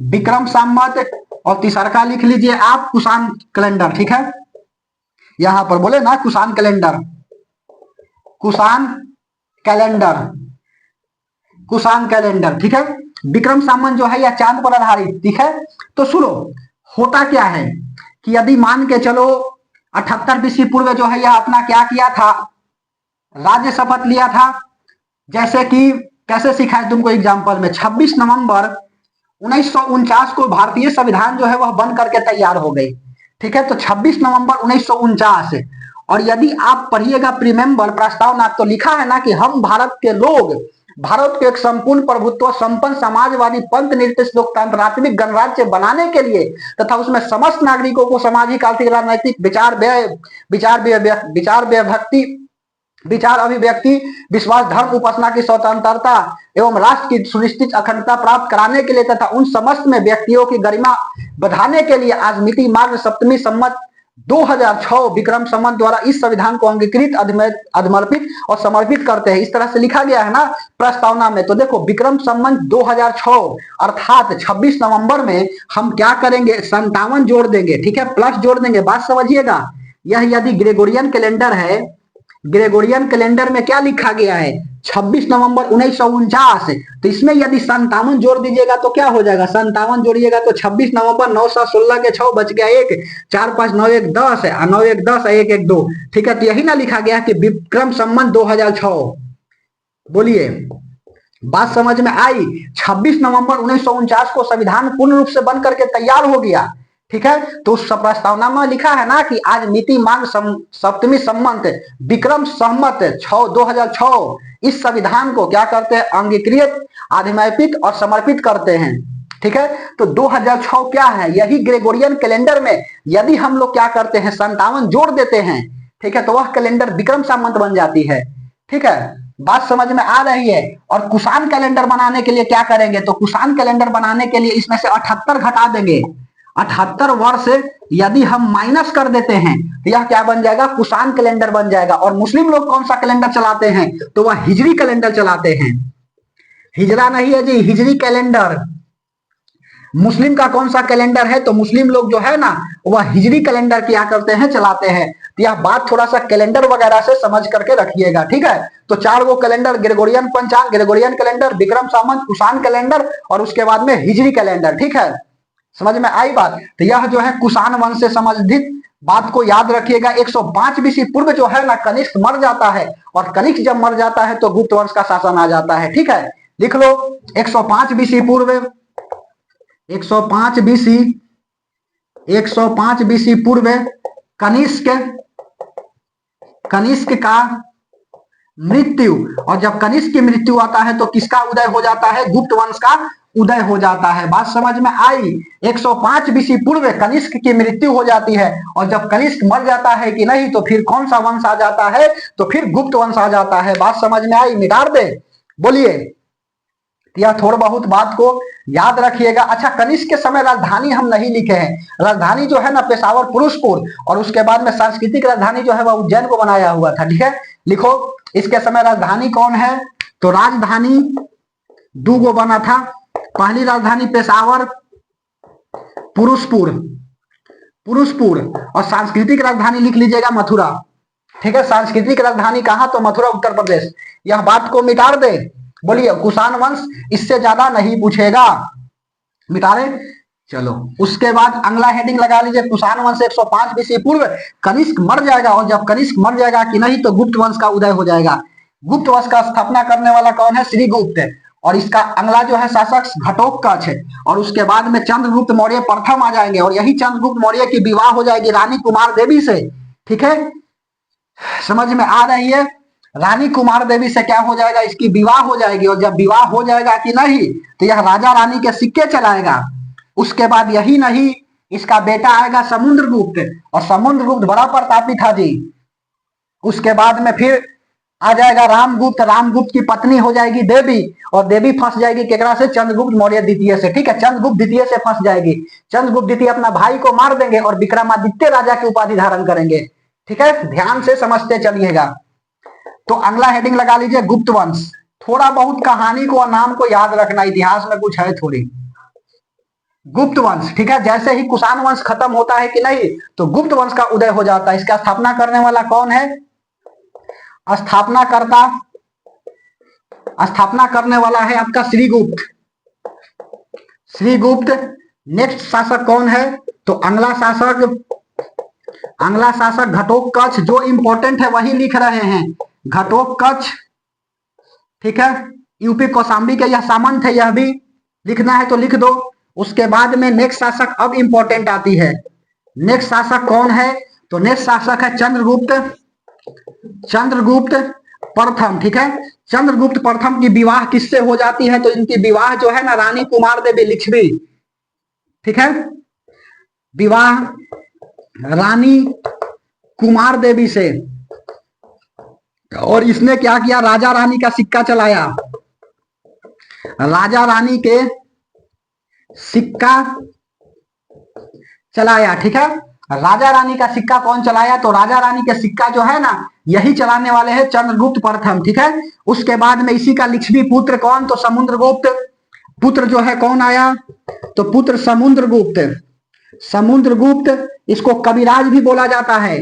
विक्रम संवत, और तीसरा लिख लीजिए आप कुषाण कैलेंडर। ठीक है, यहां पर बोले ना Kushan calendar, Kushan calendar, Kushan calendar. ठीक है, विक्रम संवत जो है यह चांद पर आधारित। ठीक है, तो सुनो होता क्या है कि यदि मान के चलो 78 बीसी पूर्व जो है यह अपना क्या किया था, राज्य शपथ लिया था। जैसे कि कैसे सिखाए तुमको एग्जाम्पल में, 26 नवंबर 1949 को भारतीय संविधान जो है वह बन करके तैयार हो गई। ठीक है, तो 26 नवंबर 1949, और यदि आप पढ़िएगा प्रीमेंबर प्रस्ताव ना, तो लिखा है ना कि हम भारत के लोग, भारत को एक संपूर्ण प्रभुत्व संपन्न समाजवादी पंथ निर्देशित लोकतंत्र राष्ट्रीय गणराज्य बनाने के लिए तथा उसमें समस्त नागरिकों को सामाजिक आर्थिक राजनैतिक विचार अभिव्यक्ति विश्वास धर्म उपासना की स्वतंत्रता एवं राष्ट्र की सुनिश्चित अखंडता प्राप्त कराने के लिए तथा उन समस्त में व्यक्तियों की गरिमा बढ़ाने के लिए आज मिति मार्ग सप्तमी संवत 2006 विक्रम संवत द्वारा इस संविधान को अंगीकृत अधिमर्पित और समर्पित करते हैं। इस तरह से लिखा गया है ना प्रस्तावना में। तो देखो विक्रम संवत 2006 अर्थात 26 नवंबर में हम क्या करेंगे, 57 जोड़ देंगे। ठीक है, प्लस जोड़ देंगे, बात समझिएगा। यह यदि ग्रेगोरियन कैलेंडर है, ग्रेगोरियन कैलेंडर में क्या लिखा गया है, 26 नवंबर 1949। तो इसमें यदि 57 जोड़ दीजिएगा तो क्या हो जाएगा, 57 जोड़िएगा तो 26 नवंबर, 9 7 16 के 6 बच गया 1, 4 5 9 1 10 है, 9 1 10 1 1 2। ठीक है, तो यही ना लिखा गया कि विक्रम संवत 2006। बोलिए, बात समझ में आई। 26 नवंबर 1949 को संविधान पूर्ण रूप से बन करके तैयार हो गया। ठीक है, तो उस प्रस्तावना में लिखा है ना कि आज नीति मांग सप्तमी संवत विक्रम संवत 2006 इस संविधान को क्या करते हैं, अंगीकृत, अधिमैपित और समर्पित करते हैं। ठीक है, तो 2006 क्या है, यही ग्रेगोरियन कैलेंडर में यदि हम लोग क्या करते हैं 57 जोड़ देते हैं, ठीक है, तो वह कैलेंडर विक्रम संवत बन जाती है। ठीक है, बात समझ में आ रही है। और कुषाण कैलेंडर बनाने के लिए क्या करेंगे, तो कुषाण कैलेंडर बनाने के लिए इसमें से 78 घटा देंगे। 78 वर्ष यदि हम माइनस कर देते हैं तो यह क्या बन जाएगा, कुषाण कैलेंडर बन जाएगा। और मुस्लिम लोग कौन सा कैलेंडर चलाते हैं, तो वह हिजरी कैलेंडर चलाते हैं। हिजरा नहीं है जी, हिजरी कैलेंडर। मुस्लिम का कौन सा कैलेंडर है, तो मुस्लिम लोग जो है ना वह हिजरी कैलेंडर क्या करते हैं, चलाते हैं। तो यह बात थोड़ा सा कैलेंडर वगैरह से समझ करके रखिएगा। ठीक है, तो 4 गो कैलेंडर, ग्रेगोरियन पंचांग, Gregorian calendar, Vikram Samvat, Kushan calendar और उसके बाद में हिजरी कैलेंडर। ठीक है, समझ में आई बात। तो यह जो है कुषाण वंश से संबंधित बात को याद रखिएगा। 105 बीसी पूर्व जो है ना कनिष्क मर जाता है, और कनिष्क जब मर जाता है तो गुप्त वंश का शासन आ जाता है। ठीक है, लिख लो 105 बीसी पूर्व, 105 बीसी, 105 बीसी पूर्व कनिष्क, कनिष्क का मृत्यु। और जब कनिष्क की मृत्यु आता है तो किसका उदय हो जाता है, गुप्त वंश का उदय हो जाता है। बात समझ में आई। 105 बीसी पूर्व कनिष्क की मृत्यु हो जाती है, और जब कनिष्क मर जाता है कि नहीं तो फिर कौन सा वंश आ जाता है, तो फिर गुप्त वंश आ जाता है। बात समझ में आई, मिटार दे। बोलिए, यह थोड़ा बहुत बात को याद रखिएगा। अच्छा, कनिष्क के समय राजधानी हम नहीं लिखे हैं। राजधानी जो है ना पेशावर, पुरुषपुर, और उसके बाद में सांस्कृतिक राजधानी जो है वह उज्जैन को बनाया हुआ था। ठीक है, लिखो इसके समय राजधानी कौन है, तो राजधानी 2 गो बना था। पहली राजधानी पेशावर, पुरुषपुर, पुरुषपुर, और सांस्कृतिक राजधानी लिख लीजिएगा मथुरा। ठीक है, सांस्कृतिक राजधानी कहां, तो मथुरा, उत्तर प्रदेश। यह बात को मिटार दे। बोलिए, कुषाण वंश इससे ज्यादा नहीं पूछेगा, मिटारे। चलो उसके बाद अगला हेडिंग लगा लीजिए, कुषाण वंश 105 बीसी पूर्व कनिष्क मर जाएगा, और जब कनिष्क मर जाएगा कि नहीं तो गुप्त वंश का उदय हो जाएगा। गुप्त वंश का स्थापना करने वाला कौन है, श्रीगुप्त। और इसका अगला जो है शासक घटोत्कच है, और उसके बाद में चंद्रगुप्त मौर्य प्रथम आ जाएंगे, और यही चंद्रगुप्त मौर्य की विवाह हो जाएगी रानी कुमार देवी से। ठीक है, समझ में आ रही है। रानी कुमार देवी से क्या हो जाएगा, इसकी विवाह हो जाएगी, और जब विवाह हो जाएगा कि नहीं तो यह राजा रानी के सिक्के चलाएगा। उसके बाद यही नहीं, इसका बेटा आएगा समुद्रगुप्त, और समुद्रगुप्त बड़ा प्रतापी था जी। उसके बाद में फिर आ जाएगा रामगुप्त, रामगुप्त की पत्नी हो जाएगी देवी, और देवी फंस जाएगी केकरा से, चंद्रगुप्त मौर्य द्वितीय से। ठीक है, चंद्रगुप्त द्वितीय से फंस जाएगी। चंद्रगुप्त द्वितीय अपना भाई को मार देंगे और विक्रमादित्य राजा की उपाधि धारण करेंगे। ठीक है, ध्यान से समझते चलिएगा। तो अगला हेडिंग लगा लीजिए गुप्त वंश। थोड़ा बहुत कहानी को और नाम को याद रखना, इतिहास में कुछ है थोड़ी। गुप्त वंश, ठीक है, जैसे ही कुषाण वंश खत्म होता है कि नहीं तो गुप्त वंश का उदय हो जाता है। इसका स्थापना करने वाला कौन है, स्थापना करने वाला है आपका श्रीगुप्त। श्रीगुप्त। नेक्स्ट शासक कौन है, तो अगला शासक घटोत्कच। जो इंपॉर्टेंट है वही लिख रहे हैं, घटोत्कच। ठीक है, यूपी कौशाम्बी के यह सामंत है, यह भी लिखना है तो लिख दो। उसके बाद में नेक्स्ट शासक अब इंपॉर्टेंट आती है। नेक्स्ट शासक कौन है, तो नेक्स्ट शासक है चंद्रगुप्त प्रथम। ठीक है, चंद्रगुप्त प्रथम की विवाह किससे हो जाती है, तो इनकी विवाह जो है ना रानी कुमार देवी लिच्छवी। ठीक है, विवाह रानी कुमार देवी से। और इसने क्या किया, राजा रानी का सिक्का चलाया। राजा रानी के सिक्का चलाया। ठीक है, राजा रानी का सिक्का कौन चलाया, तो राजा रानी के सिक्का जो है ना यही चलाने वाले हैं चंद्रगुप्त प्रथम। ठीक है, उसके बाद में इसी का लिच्छवी पुत्र कौन, तो समुद्रगुप्त। पुत्र जो है कौन आया, तो पुत्र समुद्रगुप्त। समुद्रगुप्त, इसको कविराज भी बोला जाता है।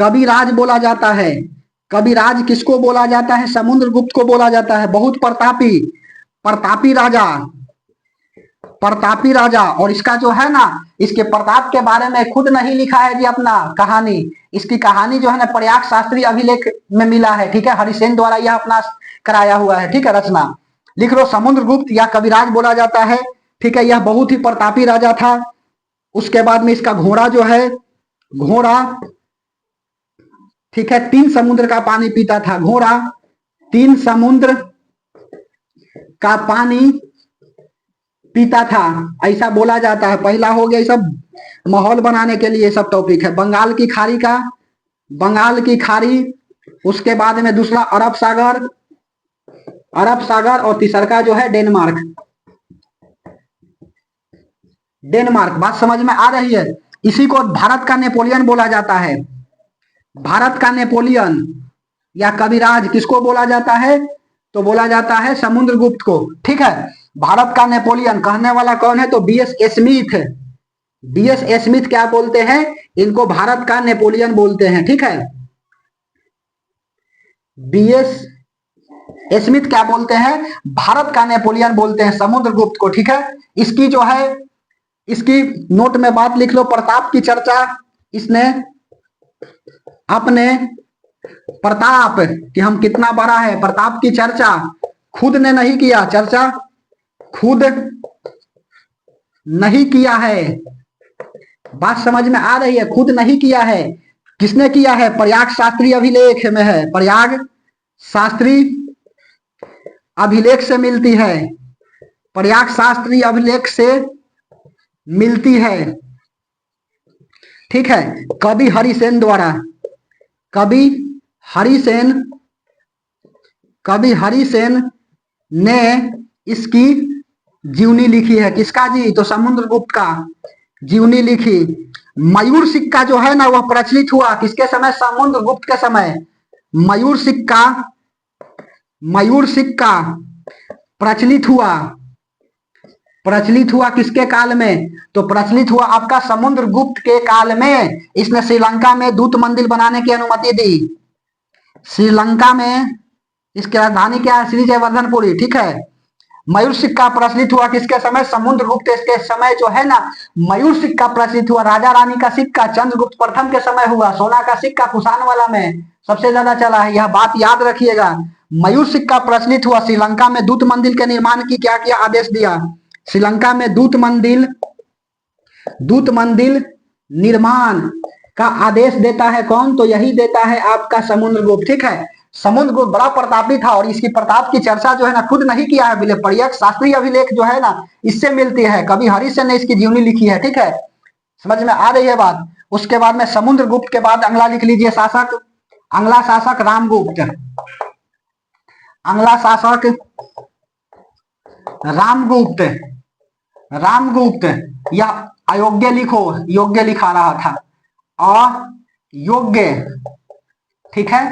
कविराज बोला जाता है। कविराज किसको बोला जाता है? समुद्रगुप्त को बोला जाता है। बहुत प्रतापी, प्रतापी राजा, प्रतापी राजा। और इसका जो है ना, इसके प्रताप के बारे में खुद नहीं लिखा है जी अपना कहानी। इसकी कहानी जो है ना प्रयाग शास्त्री अभिलेख में मिला है, ठीक है, हरिसेन द्वारा यह अपना कराया हुआ है, ठीक है, रचना। लिख लो, समुद्रगुप्त या कविराज बोला जाता है, ठीक है। यह बहुत ही प्रतापी राजा था। उसके बाद में इसका घोड़ा जो है, घोड़ा, ठीक है, 3 समुद्र का पानी पीता था। घोड़ा 3 समुद्र का पानी पीता था, ऐसा बोला जाता है। पहला हो गया, सब माहौल बनाने के लिए सब टॉपिक है। बंगाल की खाड़ी का, बंगाल की खाड़ी। उसके बाद में दूसरा अरब सागर, अरब सागर। और तीसरा जो है डेनमार्क, डेनमार्क। बात समझ में आ रही है? इसी को भारत का नेपोलियन बोला जाता है। भारत का नेपोलियन या कविराज किसको बोला जाता है? तो बोला जाता है समुद्रगुप्त को, ठीक है। भारत का नेपोलियन कहने वाला कौन है? तो बीएस स्मिथ। बीएस स्मिथ क्या बोलते हैं? इनको भारत का नेपोलियन बोलते हैं, ठीक है। बीएस स्मिथ क्या बोलते हैं? भारत का नेपोलियन बोलते हैं समुद्रगुप्त को, ठीक है। इसकी जो है, इसकी नोट में बात लिख लो। प्रताप की चर्चा इसने अपने प्रताप कि हम कितना बड़ा है, प्रताप की चर्चा खुद ने नहीं किया, चर्चा खुद नहीं किया है। बात समझ में आ रही है? खुद नहीं किया है। किसने किया है? प्रयाग शास्त्री अभिलेख में है। प्रयाग शास्त्री अभिलेख से मिलती है, प्रयाग शास्त्री अभिलेख से मिलती है, ठीक है। कवि हरिसेन द्वारा, कवि हरिसेन, कवि हरिसेन ने इसकी जीवनी लिखी है। किसका जी? तो समुद्रगुप्त का जीवनी लिखी। मयूर सिक्का जो है ना वह प्रचलित हुआ किसके समय? समुद्रगुप्त के समय। मयूर सिक्का, मयूर सिक्का प्रचलित हुआ, प्रचलित हुआ किसके काल में? तो प्रचलित हुआ आपका समुद्रगुप्त के काल में। इसने श्रीलंका में दूत मंदिर बनाने की अनुमति दी। श्रीलंका में इसकी राजधानी क्या है? श्री जयवर्धनपुरी, ठीक है। मयूर सिक्का प्रचलित हुआ किसके समय? समुद्रगुप्त के समय जो है ना मयूर सिक्का प्रचलित हुआ। राजा रानी का सिक्का चंद्रगुप्त प्रथम के समय हुआ। सोना का सिक्का कुशानवाला में सबसे ज्यादा चला है, यह बात याद रखिएगा। मयूर सिक्का प्रचलित हुआ। श्रीलंका में दूत मंदिर के निर्माण की क्या किया? आदेश दिया। श्रीलंका में दूत मंदिर, दूत मंदिर निर्माण का आदेश देता है कौन? तो यही देता है आपका समुद्रगुप्त, ठीक है। समुद्रगुप्त बड़ा प्रतापी था और इसकी प्रताप की चर्चा जो है ना खुद नहीं किया है, प्रयाग शास्त्री अभिलेख जो है ना इससे मिलती है। कवि हरिसेन ने इसकी जीवनी लिखी है, ठीक है। समझ में आ रही है बात? उसके बाद में समुद्रगुप्त के बाद अगला लिख लीजिए शासक, अगला शासक रामगुप्त। अगला शासक रामगुप्त। रामगुप्त या अयोग्य लिखो, योग्य लिखा रहा था, अयोग्य, ठीक है,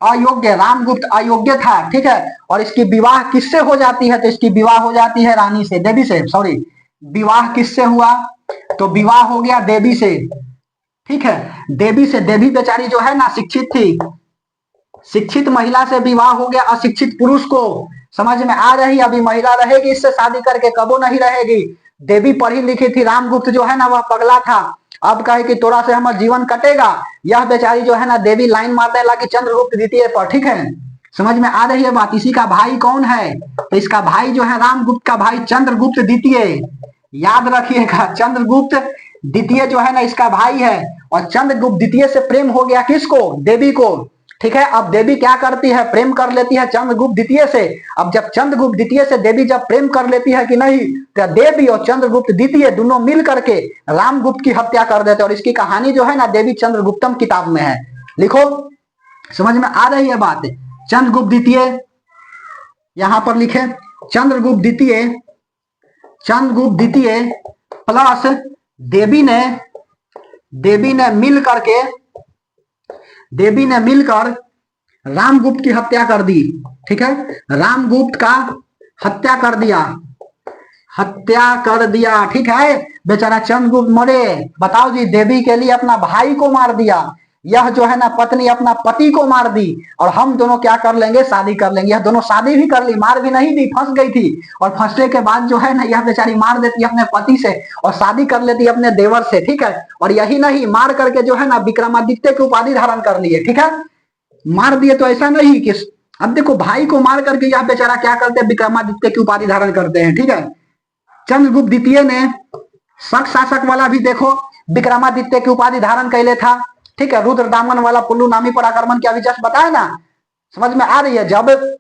अयोग्य। रामगुप्त अयोग्य था, ठीक है। और इसकी विवाह किससे हो जाती है? तो इसकी विवाह हो जाती है रानी से, देवी से, सॉरी। विवाह किससे हुआ? तो विवाह हो गया देवी से, ठीक है। देवी से। देवी बेचारी जो है ना शिक्षित थी, शिक्षित महिला से विवाह हो गया अशिक्षित पुरुष को। समझ में आ रही? अभी महिला रहेगी इससे शादी करके, कबो नहीं रहेगी। देवी पढ़ी लिखी थी, रामगुप्त जो है ना वह पगला था। अब कहे कि तोरा से हमारा जीवन कटेगा। यह बेचारी जो है ना देवी लाइन मारने लगी चंद्रगुप्त द्वितीय पर, ठीक है। समझ में आ रही है बात? इसी का भाई कौन है? तो इसका भाई जो है रामगुप्त का भाई चंद्रगुप्त द्वितीय, याद रखिएगा। चंद्रगुप्त द्वितीय जो है ना इसका भाई है। और चंद्रगुप्त द्वितीय से प्रेम हो गया किसको? देवी को, ठीक है। अब देवी क्या करती है? प्रेम कर लेती है चंद्रगुप्त द्वितीय से। अब जब चंद्रगुप्त द्वितीय से देवी जब प्रेम कर लेती है कि नहीं, तो देवी और चंद्रगुप्त द्वितीय दोनों मिल करके रामगुप्त की हत्या कर देते हैं। और इसकी कहानी जो है ना देवी चंद्रगुप्तम किताब में है, लिखो। समझ में आ रही है बात? चंद्रगुप्त द्वितीय यहां पर लिखे, चंद्रगुप्त द्वितीय, चंद्रगुप्त द्वितीय प्लस देवी ने मिल करके, देवी ने मिलकर रामगुप्त की हत्या कर दी, ठीक है। रामगुप्त का हत्या कर दिया, हत्या कर दिया, ठीक है। बेचारा चंद्रगुप्त मरे। बताओ जी, देवी के लिए अपना भाई को मार दिया। यह जो है ना पत्नी अपना पति को मार दी और हम दोनों क्या कर लेंगे, शादी कर लेंगे। यह दोनों शादी भी कर ली, मार भी नहीं दी, फंस गई थी और फंसने के बाद जो है ना यह बेचारी मार देती अपने पति से और शादी कर लेती अपने देवर से, ठीक है। और यही नहीं, मार करके जो है ना विक्रमादित्य की उपाधि धारण कर लिए, ठीक है। मार दिए तो ऐसा नहीं कि, अब देखो भाई को मार करके यह बेचारा क्या करते हैं, विक्रमादित्य की उपाधि धारण करते हैं, ठीक है। चंद्रगुप्त द्वितीय ने शक शासक वाला भी देखो विक्रमादित्य की उपाधि धारण कैले था, ठीक है। रुद्र दामन वाला पुल्लू नामी पर आक्रमण की अभी जस्ट बताया ना, समझ में आ रही है। जब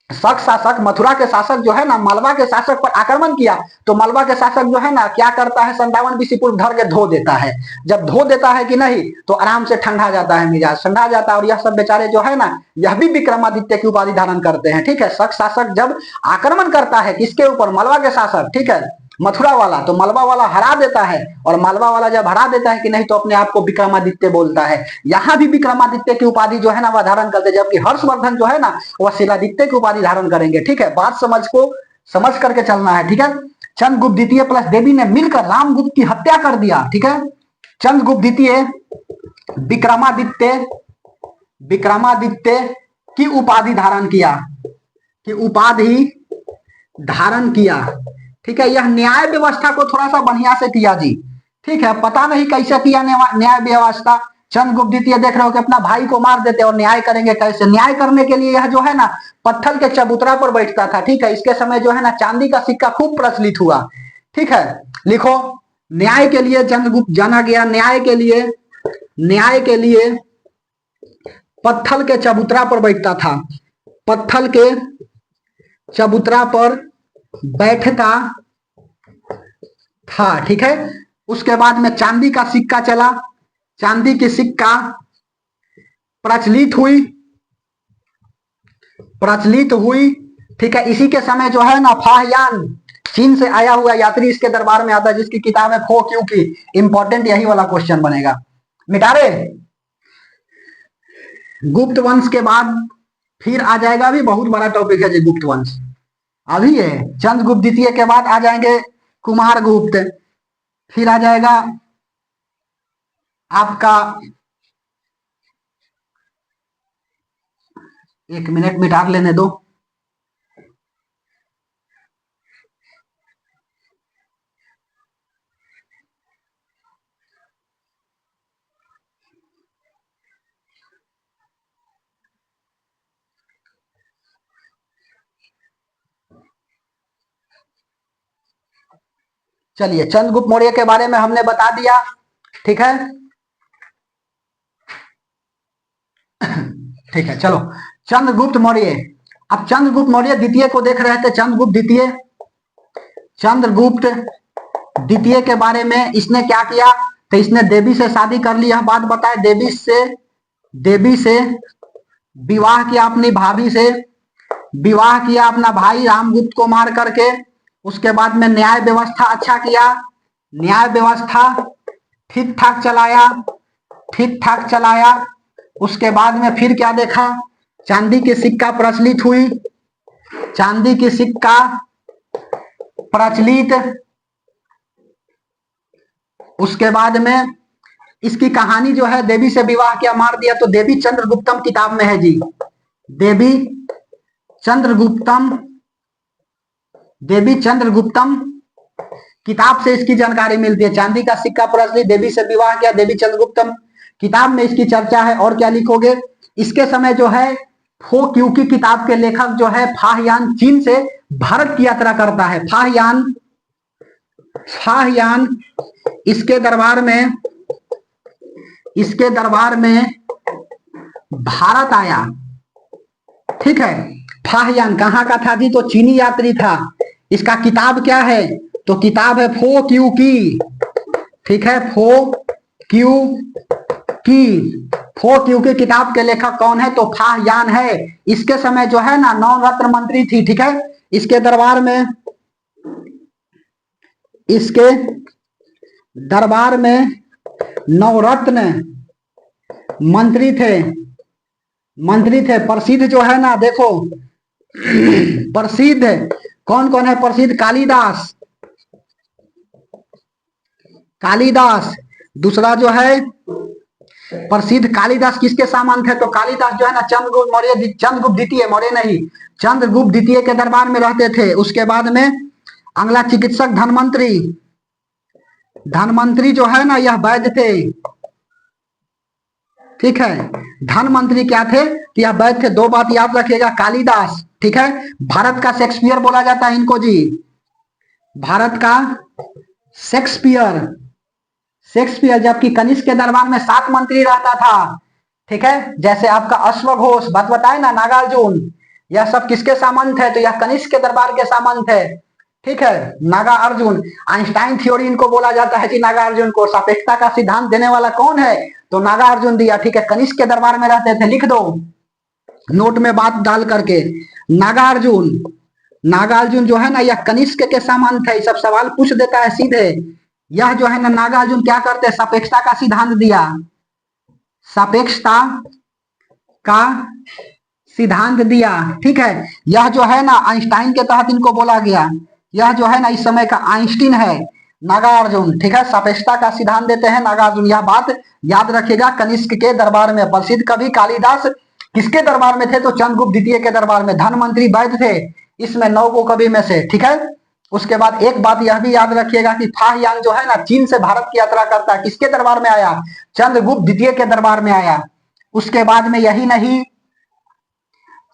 शक शासक मथुरा के शासक जो है ना मालवा के शासक पर आक्रमण किया तो मालवा के शासक जो है ना क्या करता है, 57 बीसी पूर्व धर के धो देता है। जब धो देता है कि नहीं तो आराम से ठंडा जाता है, मिजाज ठंडा जाता है। और यह सब बेचारे जो है ना यह भी विक्रमादित्य की उपाधि धारण करते हैं, ठीक है। शक शासक जब आक्रमण करता है किसके ऊपर, मालवा के शासक, ठीक है, मथुरा वाला, तो मालवा वाला हरा देता है। और मालवा वाला जब हरा देता है कि नहीं तो अपने आप को विक्रमादित्य बोलता है। यहाँ भी विक्रमादित्य की उपाधि जो है ना वह धारण करते, जबकि हर्षवर्धन जो है ना वह शिलादित्य की उपाधि धारण करेंगे, ठीक है। बात समझ करके चलना है, ठीक है। चंद्रगुप्त द्वितीय प्लस देवी ने मिलकर रामगुप्त की हत्या कर दिया, ठीक है। चंद्रगुप्त द्वितीय विक्रमादित्य की उपाधि धारण किया, ठीक है। यह न्याय व्यवस्था को थोड़ा सा बढ़िया से किया जी, ठीक है। पता नहीं कैसे किया न्याय व्यवस्था। चंद्रगुप्त द्वितीय देख रहे हो कि अपना भाई को मार देते और न्याय करेंगे कैसे। न्याय करने के लिए यह जो है ना पत्थर के चबूतरा पर बैठता था, ठीक है। इसके समय जो है ना चांदी का सिक्का खूब प्रचलित हुआ, ठीक है। लिखो, न्याय के लिए चंद्रगुप्त जाना गया, न्याय के लिए पत्थर के चबूतरा पर बैठता था, पत्थर के चबूतरा पर बैठता था, ठीक है। उसके बाद में चांदी का सिक्का चला, चांदी की सिक्का प्रचलित हुई, ठीक है। इसी के समय जो है ना फाहयान, चीन से आया हुआ यात्री इसके दरबार में आता है, जिसकी किताब है फो क्यू की। इंपॉर्टेंट यही वाला क्वेश्चन बनेगा, मिटारे। गुप्त वंश के बाद फिर आ जाएगा, अभी बहुत बड़ा टॉपिक है जी गुप्त वंश। अभी है चंद्रगुप्त द्वितीय के बाद आ जाएंगे कुमार गुप्त, फिर आ जाएगा आपका, एक मिनट मिटा लेने दो। चलिए, चंद्रगुप्त मौर्य के बारे में हमने बता दिया, ठीक है। ठीक है, चलो चंद्रगुप्त मौर्य। अब चंद्रगुप्त मौर्य द्वितीय को देख रहे थे। चंद्रगुप्त द्वितीय के बारे में इसने क्या किया, तो इसने देवी से शादी कर ली। यह बात बताए, देवी से विवाह किया, अपनी भाभी से विवाह किया, अपना भाई रामगुप्त को मार करके। उसके बाद में न्याय व्यवस्था अच्छा किया, न्याय व्यवस्था ठीक ठाक चलाया। उसके बाद में फिर क्या देखा, चांदी की सिक्का प्रचलित हुई, चांदी की सिक्का प्रचलित। उसके बाद में इसकी कहानी जो है, देवी से विवाह किया, मार दिया, तो देवी चंद्रगुप्तम किताब में है जी। देवी चंद्रगुप्तम किताब से इसकी जानकारी मिलती है। चांदी का सिक्का प्रचलित, देवी से विवाह किया, देवी चंद्रगुप्तम किताब में इसकी चर्चा है। और क्या लिखोगे, इसके समय जो है फो क्यू की किताब के लेखक जो है फाहयान चीन से भारत की यात्रा करता है। फाहयान इसके दरबार में भारत आया, ठीक है। फाहयान कहाँ का था जी, तो चीनी यात्री था। इसका किताब क्या है, तो किताब है फो क्यू की, ठीक है। फो क्यू की किताब के लेखक कौन है, तो फाहयान है। इसके समय जो है ना नवरत्न मंत्री थी, ठीक है। इसके दरबार में नवरत्न मंत्री थे। प्रसिद्ध जो है ना देखो, प्रसिद्ध कौन कौन है, प्रसिद्ध कालिदास, दूसरा जो है प्रसिद्ध कालिदास किसके सामंत है? तो कालिदास जो है ना चंद्रगुप्त मौर्य, चंद्रगुप्त द्वितीय, मौर्य नहीं, चंद्रगुप्त द्वितीय के दरबार में रहते थे। उसके बाद में अगला चिकित्सक धनवंतरी। धनवंतरी जो है ना यह वैद्य थे। ठीक है, धनवंतरी क्या थे? तो यह वैद्य थे। दो बात याद रखिएगा, कालिदास, ठीक है, भारत का शेक्सपियर बोला जाता है इनको जी, भारत का शेक्सपियर। शेक्सपियर, जबकि कनिष्क के दरबार में 7 मंत्री रहता था। ठीक है, जैसे आपका अश्वघोष, बात बताए ना, नागार्जुन, यह सब किसके सामंत है? तो यह कनिष्क के दरबार के सामंत है। ठीक है, नागा अर्जुन, आइंस्टाइन थ्योरी इनको बोला जाता है कि नागा अर्जुन को। सापेक्षता का सिद्धांत देने वाला कौन है? तो नागा अर्जुन दिया। ठीक है, कनिष्क के दरबार में रहते थे, लिख दो नोट में बात डाल करके, नागार्जुन। नागार्जुन जो है ना यह कनिष्क के सामंत है। सब सवाल पूछ देता है सीधे। यह जो है ना नागार्जुन क्या करते हैं? सापेक्षता का सिद्धांत दिया, सापेक्षता का सिद्धांत दिया। ठीक है, यह जो है ना आइंस्टाइन के तहत इनको बोला गया। यह जो है ना इस समय का आइंस्टीन है नागार्जुन। ठीक है, सापेक्षता का सिद्धांत देते हैं नागार्जुन। यह बात याद रखिएगा, कनिष्क के दरबार में। प्रसिद्ध कवि कालिदास किसके दरबार में थे? तो चंद्रगुप्त द्वितीय के दरबार में। धनवंतरी वैद्य थे इसमें 9 को कवि में से। ठीक है, उसके बाद एक बात यह भी याद रखिएगा कि फाहयान जो है ना चीन से भारत की यात्रा करता है, किसके दरबार में आया? चंद्रगुप्त द्वितीय के दरबार में आया। उसके बाद में यही नहीं,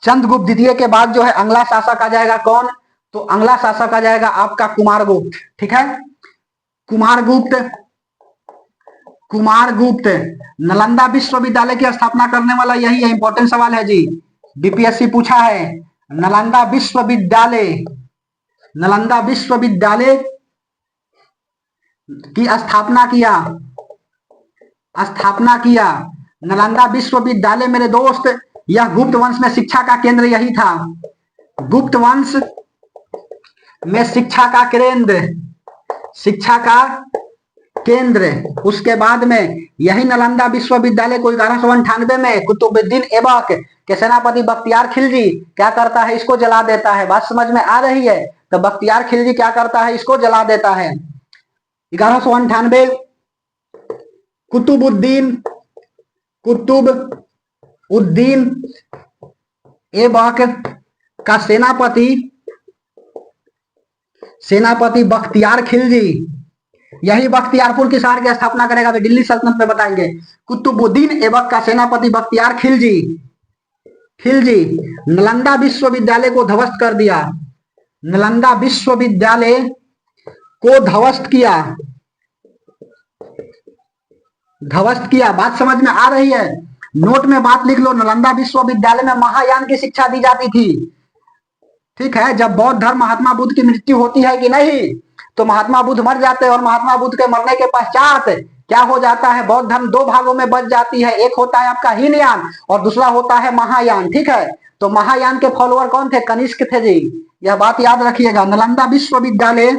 चंद्रगुप्त द्वितीय के बाद जो है अगला शासक आ जाएगा कौन? तो अगला शासक आ जाएगा आपका कुमारगुप्त। ठीक है, कुमारगुप्त। कुमारगुप्त नालंदा विश्वविद्यालय की स्थापना करने वाला यही है। इंपॉर्टेंट सवाल है जी, बीपीएससी पूछा है। नालंदा विश्वविद्यालय, नालंदा विश्वविद्यालय की स्थापना किया, स्थापना किया नालंदा विश्वविद्यालय। मेरे दोस्त, यह गुप्त वंश में शिक्षा का केंद्र यही था। गुप्त वंश में शिक्षा का केंद्र, शिक्षा का केंद्र। उसके बाद में यही नालंदा विश्वविद्यालय को 1198 में कुतुबुद्दीन ऐबक के सेनापति बख्तियार खिलजी क्या करता है? इसको जला देता है। बात समझ में आ रही है? तो बख्तियार खिलजी क्या करता है? इसको जला देता है। 1198 कुतुबुद्दीन, कुतुबुद्दीन ऐबक का सेनापति, सेनापति बख्तियार खिलजी, यही बख्तियारपुर की शहर की स्थापना करेगा। तो दिल्ली सल्तनत में बताएंगे। कुतुबुद्दीन ऐबक का सेनापति बख्तियार खिलजी, खिलजी नालंदा विश्वविद्यालय को ध्वस्त कर दिया। नालंदा विश्वविद्यालय को ध्वस्त किया, ध्वस्त किया। बात समझ में आ रही है? नोट में बात लिख लो, नालंदा विश्वविद्यालय में महायान की शिक्षा दी जाती थी। ठीक है, जब बौद्ध धर्म महात्मा बुद्ध की मृत्यु होती है कि नहीं, तो महात्मा बुद्ध मर जाते हैं और महात्मा बुद्ध के मरने के पश्चात क्या हो जाता है? बौद्ध धर्म 2 भागों में बच जाती है। एक होता है आपका हीनयान और दूसरा होता है महायान। ठीक है, तो महायान के फॉलोअर कौन थे? कनिष्क थे जी। यह बात याद रखिएगा। नालंदा विश्वविद्यालय,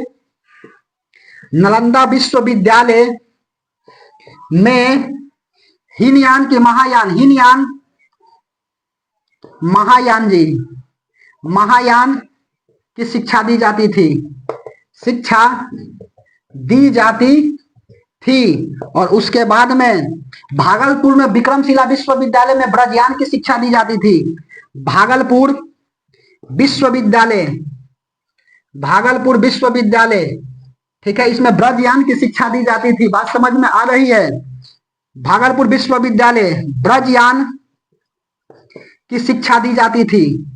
नालंदा विश्वविद्यालय में हीनयान के महायान, हीनयान, महायान जी, महायान की शिक्षा दी जाती थी, शिक्षा दी जाती थी। और उसके बाद में भागलपुर में विक्रमशिला विश्वविद्यालय में ब्रजयान की शिक्षा दी जाती थी। भागलपुर विश्वविद्यालय, भागलपुर विश्वविद्यालय, ठीक है, इसमें ब्रजयान की शिक्षा दी जाती थी। बात समझ में आ रही है? भागलपुर विश्वविद्यालय ब्रजयान की शिक्षा दी जाती थी।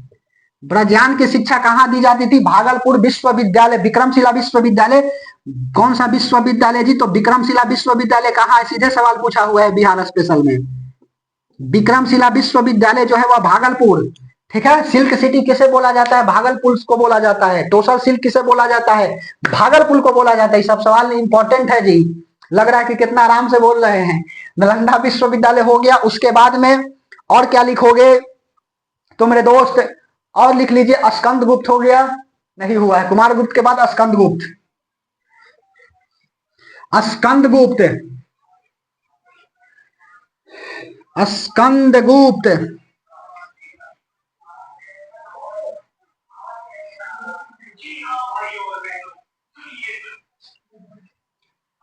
ब्रजयान की शिक्षा कहां दी जाती थी? भागलपुर विश्वविद्यालय। विक्रमशिला विश्वविद्यालय कौन सा विश्वविद्यालय जी? तो विक्रमशिला विश्वविद्यालय कहां है? सीधे सवाल पूछा हुआ है बिहार स्पेशल में। विक्रमशिला विश्वविद्यालय जो है वह भागलपुर। ठीक है, सिल्क सिटी किसे बोला जाता है? भागलपुर को बोला जाता है। टोसल सिल्क किसे बोला जाता है? भागलपुर को बोला जाता है। सब सवाल इंपॉर्टेंट है जी, लग रहा है कि कितना आराम से बोल रहे हैं। नालंदा विश्वविद्यालय हो गया। उसके बाद में और क्या लिखोगे तो मेरे दोस्त? और लिख लीजिए स्कंदगुप्त हो गया, नहीं हुआ है। कुमारगुप्त के बाद स्कंदगुप्त, स्कंदगुप्त, स्कंदगुप्त,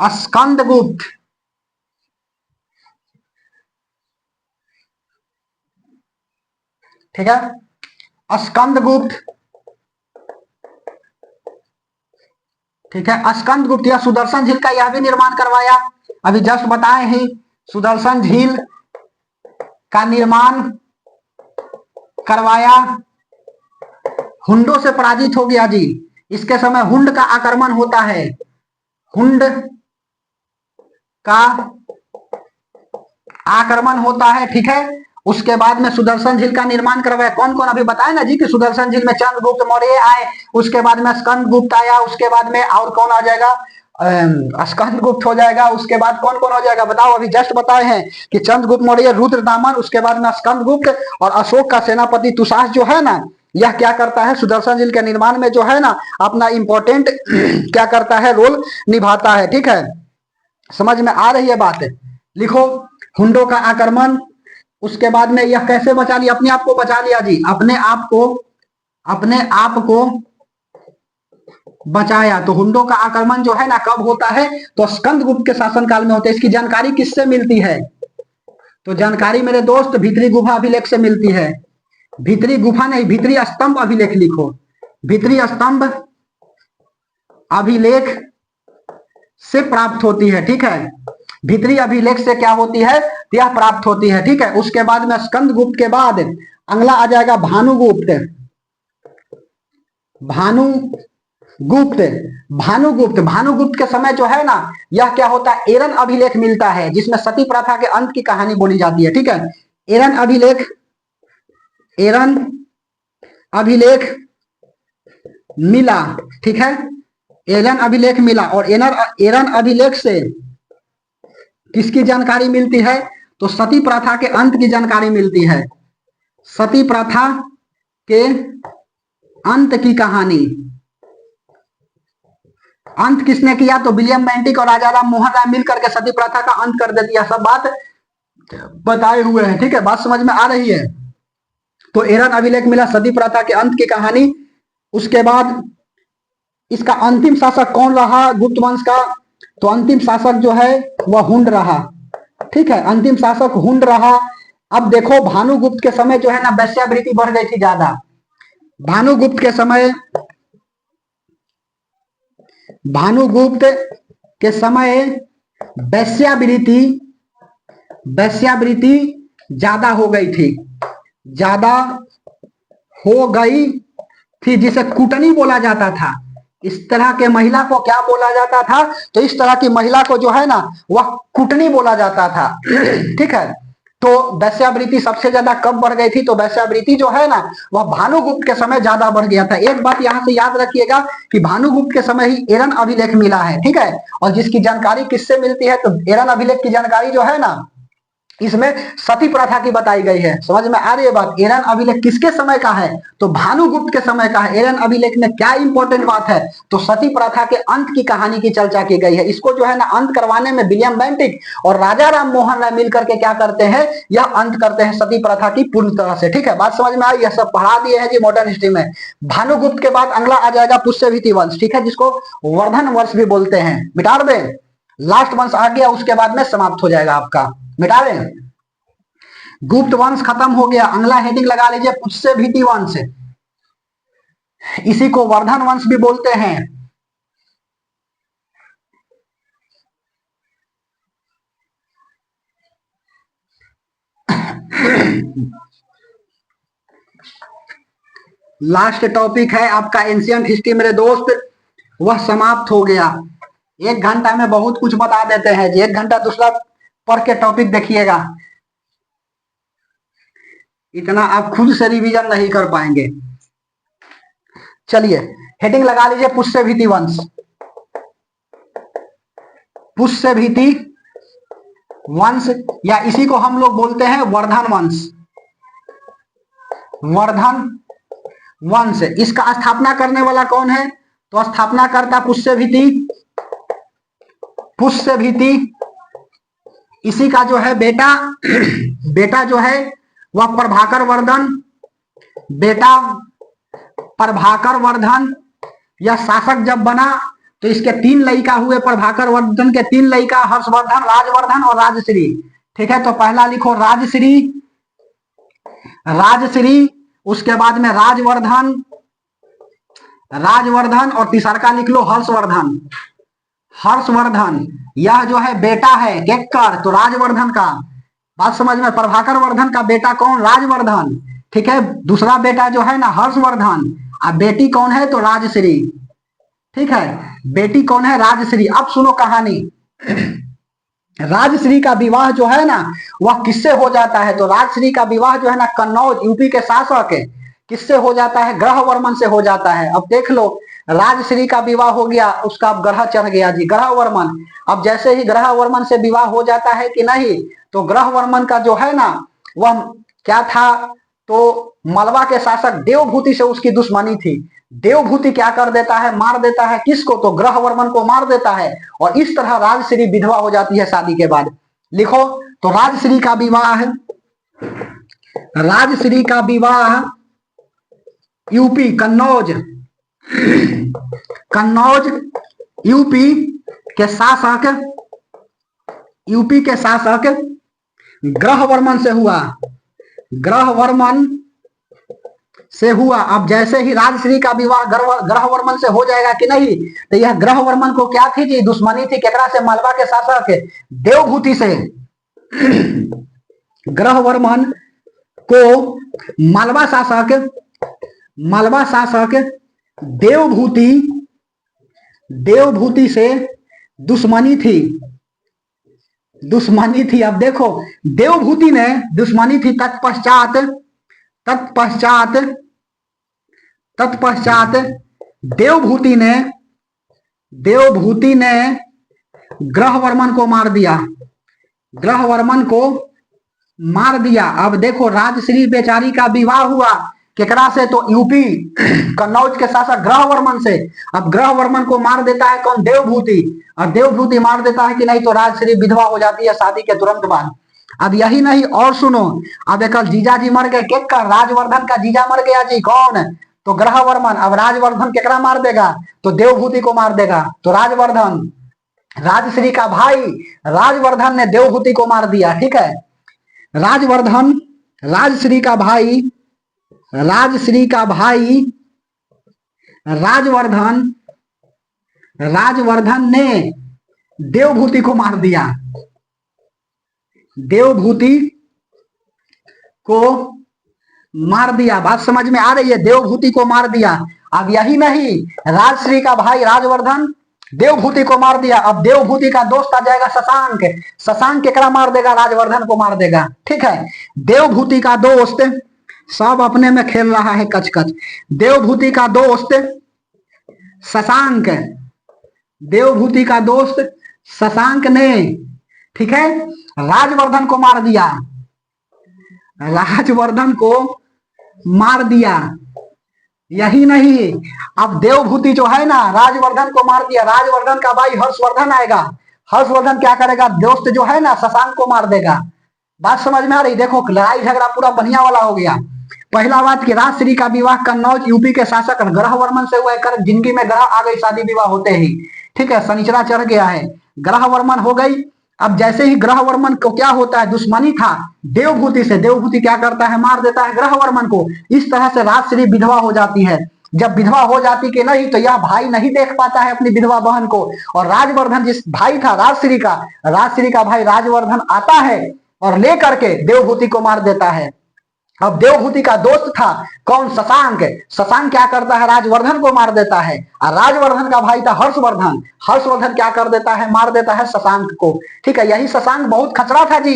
स्कंदगुप्त, ठीक है। स्कंदगुप्त, ठीक है, स्कंदगुप्त या सुदर्शन झील का यह भी निर्माण करवाया, अभी जस्ट बताए ही सुदर्शन झील का निर्माण करवाया। हुंडों से पराजित हो गया जी, इसके समय हुंड का आक्रमण होता है, हुंड का आक्रमण होता है, ठीक है। उसके बाद में सुदर्शन झील का निर्माण करवाया। कौन कौन अभी बताए ना जी कि सुदर्शन झील में चंद्रगुप्त मौर्य आए, उसके बाद में स्कंदगुप्त आया, उसके बाद में और कौन आ जाएगा, स्कंदगुप्त हो जाएगा, उसके बाद कौन कौन हो जाएगा बताओ, अभी जस्ट बताए हैं कि चंद्रगुप्त मौर्य, रुद्रदामन, उसके बाद में स्कंदगुप्त और अशोक का सेनापति तुषार जो है ना, यह क्या करता है, सुदर्शन झील के निर्माण में जो है ना अपना इंपॉर्टेंट क्या करता है, रोल निभाता है, ठीक है। समझ में आ रही है बात? लिखो, हुंडों का आक्रमण, उसके बाद में यह कैसे बचा लिया, अपने आप को बचा लिया जी, अपने आप को बचाया। तो हुंडों का आक्रमण जो है ना कब होता है, तो स्कंदगुप्त के शासनकाल में होता है। इसकी जानकारी किससे मिलती है, तो जानकारी मेरे दोस्त भीतरी गुफा अभिलेख से मिलती है। भीतरी गुफा नहीं, भीतरी स्तंभ अभिलेख लिखो, भीतरी स्तंभ अभिलेख से प्राप्त होती है, ठीक है। भीतरी अभिलेख से क्या होती है, यह प्राप्त होती है, ठीक है। उसके बाद में स्कंदगुप्त के बाद अगला आ जाएगा भानुगुप्त। भानुगुप्त, भानुगुप्त, भानुगुप्त के समय जो है ना यह क्या होता है, एरन अभिलेख मिलता है, जिसमें सती प्रथा के अंत की कहानी बोली जाती है, ठीक है। एरन अभिलेख, एरन अभिलेख मिला, ठीक है, एरन अभिलेख मिला। और एरन अभिलेख से किसकी जानकारी मिलती है, तो सती प्रथा के अंत की जानकारी मिलती है, सती प्रथा के अंत की कहानी। अंत किसने किया, तो विलियम बेंटिक और राजा राम मोहन राय मिलकर के सती प्रथा का अंत कर देती है, सब बात बताए हुए हैं, ठीक है। बात समझ में आ रही है? तो एरन अभिलेख मिला, सती प्रथा के अंत की कहानी। उसके बाद इसका अंतिम शासक कौन रहा गुप्त वंश का, तो अंतिम शासक जो है वह हुंड रहा, ठीक है, अंतिम शासक हुंड रहा। अब देखो भानुगुप्त के समय जो है ना वैश्यावृत्ति बढ़ गई थी ज्यादा। भानुगुप्त के समय, भानुगुप्त के समय वैश्यावृत्ति, वैश्यावृत्ति ज्यादा हो गई थी, ज्यादा हो गई थी, जिसे कुटनी बोला जाता था। इस तरह के महिला को क्या बोला जाता था, तो इस तरह की महिला को जो है ना वह कुटनी बोला जाता था, ठीक है। तो वैश्यावृत्ति सबसे ज्यादा कब बढ़ गई थी, तो वैश्यावृत्ति जो है ना वह भानुगुप्त के समय ज्यादा बढ़ गया था। एक बात यहां से याद रखिएगा कि भानुगुप्त के समय ही एरन अभिलेख मिला है, ठीक है, और जिसकी जानकारी किससे मिलती है, तो एरन अभिलेख की जानकारी जो है ना इसमें सती प्रथा की बताई गई है। समझ में आ रही है बात? एरन अभिलेख किसके समय का है, तो भानुगुप्त के समय का है। एरन अभिलेख में क्या इंपॉर्टेंट बात है, तो सती प्रथा के अंत की कहानी की चर्चा की गई है। इसको जो है ना अंत करवाने में विलियम बेंटिक और राजा राम मोहन राय मिलकर के क्या करते हैं, यह अंत करते हैं सती प्रथा की पूर्ण तरह से, ठीक है। बात समझ में आई? यह सब पढ़ा दिए हैं जी मॉडर्न हिस्ट्री में। भानुगुप्त के बाद अगला आ जाएगा पुष्यभीति वंश, ठीक है, जिसको वर्धन वंश भी बोलते हैं। मिटा दे, लास्ट वंश आ गया, उसके बाद में समाप्त हो जाएगा आपका। मिटा दें, गुप्त वंश खत्म हो गया। अगला हेडिंग लगा लीजिए पुष्यभीति वंश, इसी को वर्धन वंश भी बोलते हैं। लास्ट टॉपिक है आपका एंशिएंट हिस्ट्री मेरे दोस्त, वह समाप्त हो गया। 1 घंटा में बहुत कुछ बता देते हैं जी, 1 घंटा दूसरा पढ़ के टॉपिक देखिएगा, इतना आप खुद से रिवीजन नहीं कर पाएंगे। चलिए हेडिंग लगा लीजिए पुष्यभीति वंश, पुष्यभीति वंश, या इसी को हम लोग बोलते हैं वर्धन वंश, वर्धन वंश। इसका स्थापना करने वाला कौन है, तो स्थापना करता पुष्यभीति, पुष्यभीति इसी का जो है बेटा, बेटा जो है वह प्रभाकर वर्धन, बेटा प्रभाकर वर्धन। यह शासक जब बना तो इसके 3 लड़का हुए, प्रभाकर वर्धन के 3 लड़का, हर्षवर्धन, राजवर्धन और राजश्री, ठीक है। तो पहला लिखो राजश्री, राजश्री उसके बाद में राजवर्धन, राजवर्धन, और तीसरा का लिख लो हर्षवर्धन। हर्षवर्धन यह जो है बेटा है केक्कर, तो राजवर्धन का, बात समझ में, प्रभाकर वर्धन का बेटा कौन, राजवर्धन, ठीक है। दूसरा बेटा जो है ना हर्षवर्धन, अब बेटी कौन है तो राजश्री, ठीक है, बेटी कौन है राजश्री। अब सुनो कहानी, राजश्री का विवाह जो है ना वह किससे हो जाता है, तो राजश्री का विवाह जो है ना कन्नौज यूपी के शासक किससे हो जाता है, ग्रह वर्मन से हो जाता है। अब देख लो, राजश्री का विवाह हो गया, उसका अब ग्रह चढ़ गया जी, ग्रह वर्मन। अब जैसे ही ग्रह वर्मन से विवाह हो जाता है कि नहीं, तो ग्रह वर्मन का जो है ना वह क्या था, तो मलवा के शासक देवभूति से उसकी दुश्मनी थी। देवभूति क्या कर देता है, मार देता है किसको, तो ग्रह वर्मन को मार देता है, और इस तरह राजश्री विधवा हो जाती है शादी के बाद। लिखो, तो राजश्री का विवाह, राजश्री का विवाह यूपी कन्नौज, कन्नौज यूपी के शासक, यूपी के शासक ग्रह वर्मन से हुआ, ग्रह वर्मन से हुआ। अब जैसे ही राजश्री का विवाह ग्रह वर्मन से हो जाएगा कि नहीं, तो यह ग्रह वर्मन को क्या थी जी, दुश्मनी थी केकरा से, मालवा के शासक देवभूति से। ग्रह वर्मन को मालवा शासक, मालवा शासक देवभूति, देवभूति से दुश्मनी थी, दुश्मनी थी। अब देखो, देवभूति ने दुश्मनी थी, तत्पश्चात, तत्पश्चात, तत्पश्चात देवभूति ने, देवभूति ने ग्रह वर्मन को मार दिया, ग्रह वर्मन को मार दिया। अब देखो, राजश्री बेचारी का विवाह हुआ केकरा से, तो यूपी कन्नौज के शासक ग्रह वर्मन से। अब ग्रह वर्मन को मार देता है कौन, देवभूति, और देवभूति मार देता है कि नहीं, तो राजश्री विधवा हो जाती है शादी के तुरंत बाद। अब यही नहीं, और सुनो, अब एक जीजा जी मर गए, केकर, राजवर्धन का जीजा मर गया जी, कौन, तो ग्रह वर्मन। अब राजवर्धन केकरा मार देगा, तो देवभूति को मार देगा, तो राजवर्धन, राजश्री का भाई राजवर्धन ने देवभूति को मार दिया, ठीक है। राजवर्धन, राजश्री का भाई, राजश्री का भाई राजवर्धन, राजवर्धन ने देवभूति को मार दिया, देवभूति को मार दिया। बात समझ में आ रही है, देवभूति को मार दिया। अब यही नहीं, राजश्री का भाई राजवर्धन देवभूति को मार दिया। अब देवभूति का दोस्त आ जाएगा शशांक, शशांक केकरा मार देगा, राजवर्धन को मार देगा, ठीक है। देवभूति का दोस्त, सब अपने में खेल रहा है कच कच। देवभूति का दोस्त शशांक, देवभूति का दोस्त शशांक ने, ठीक है, राजवर्धन को मार दिया, राजवर्धन को मार दिया। यही नहीं, अब देवभूति जो है ना राजवर्धन को मार दिया, राजवर्धन का भाई हर्षवर्धन आएगा, हर्षवर्धन क्या करेगा, दोस्त जो है ना शशांक को मार देगा। बात समझ में आ रही, देखो लड़ाई झगड़ा पूरा बढ़िया वाला हो गया। पहला बात कि राजश्री का विवाह कन्नौज यूपी के शासक ग्रह वर्मन से हुआ, कर जिंदगी में ग्रह आ गई शादी विवाह होते ही, ठीक है, शनिचरा चढ़ गया है, ग्रह वर्मन हो गई। अब जैसे ही ग्रह वर्मन को क्या होता है, दुश्मनी था देवभूति से, देवभूति क्या करता है, मार देता है ग्रह वर्मन को। इस तरह से राजश्री विधवा हो जाती है। जब विधवा हो जाती कि नहीं, तो यह भाई नहीं देख पाता है अपनी विधवा बहन को, और राजवर्धन जिस भाई था राजश्री का, राजश्री का भाई राजवर्धन आता है और लेकर के देवभूति को मार देता है। अब देवभूति का दोस्त था कौन, शशांक, शशांक क्या करता है, राजवर्धन को मार देता है, और राजवर्धन का भाई था हर्षवर्धन, हर्षवर्धन क्या कर देता है, मार देता है शशांक को, ठीक है। यही शशांक बहुत खतरा था जी।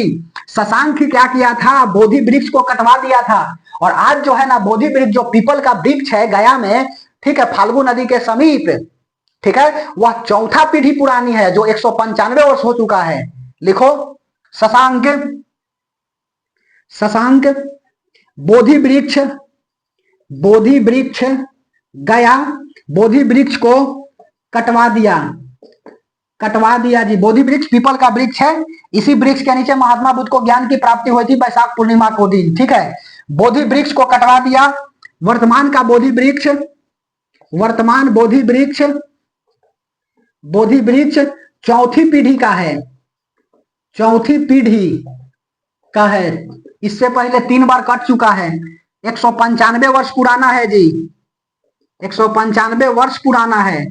शशांक ही क्या किया था, बोधि वृक्ष को कटवा दिया था, और आज जो है ना बोधि वृक्ष, जो पीपल का वृक्ष है गया में, ठीक है, फाल्गु नदी के समीप, ठीक है, वह चौथा पीढ़ी पुरानी है, जो 195 वर्ष हो चुका है। लिखो, शशांक, शशांक बोधि वृक्ष, बोधि वृक्ष गया, बोधि वृक्ष को कटवा दिया, कटवा दिया जी। बोधि वृक्ष पीपल का वृक्ष है, इसी वृक्ष के नीचे महात्मा बुद्ध को ज्ञान की प्राप्ति हुई थी वैशाख पूर्णिमा को दिन, ठीक है। बोधि वृक्ष को कटवा दिया। वर्तमान का बोधि वृक्ष, वर्तमान बोधि वृक्ष, बोधि वृक्ष चौथी पीढ़ी का है, चौथी पीढ़ी का है। इससे पहले 3 बार कट चुका है, 195 वर्ष पुराना है जी, 195 वर्ष पुराना है।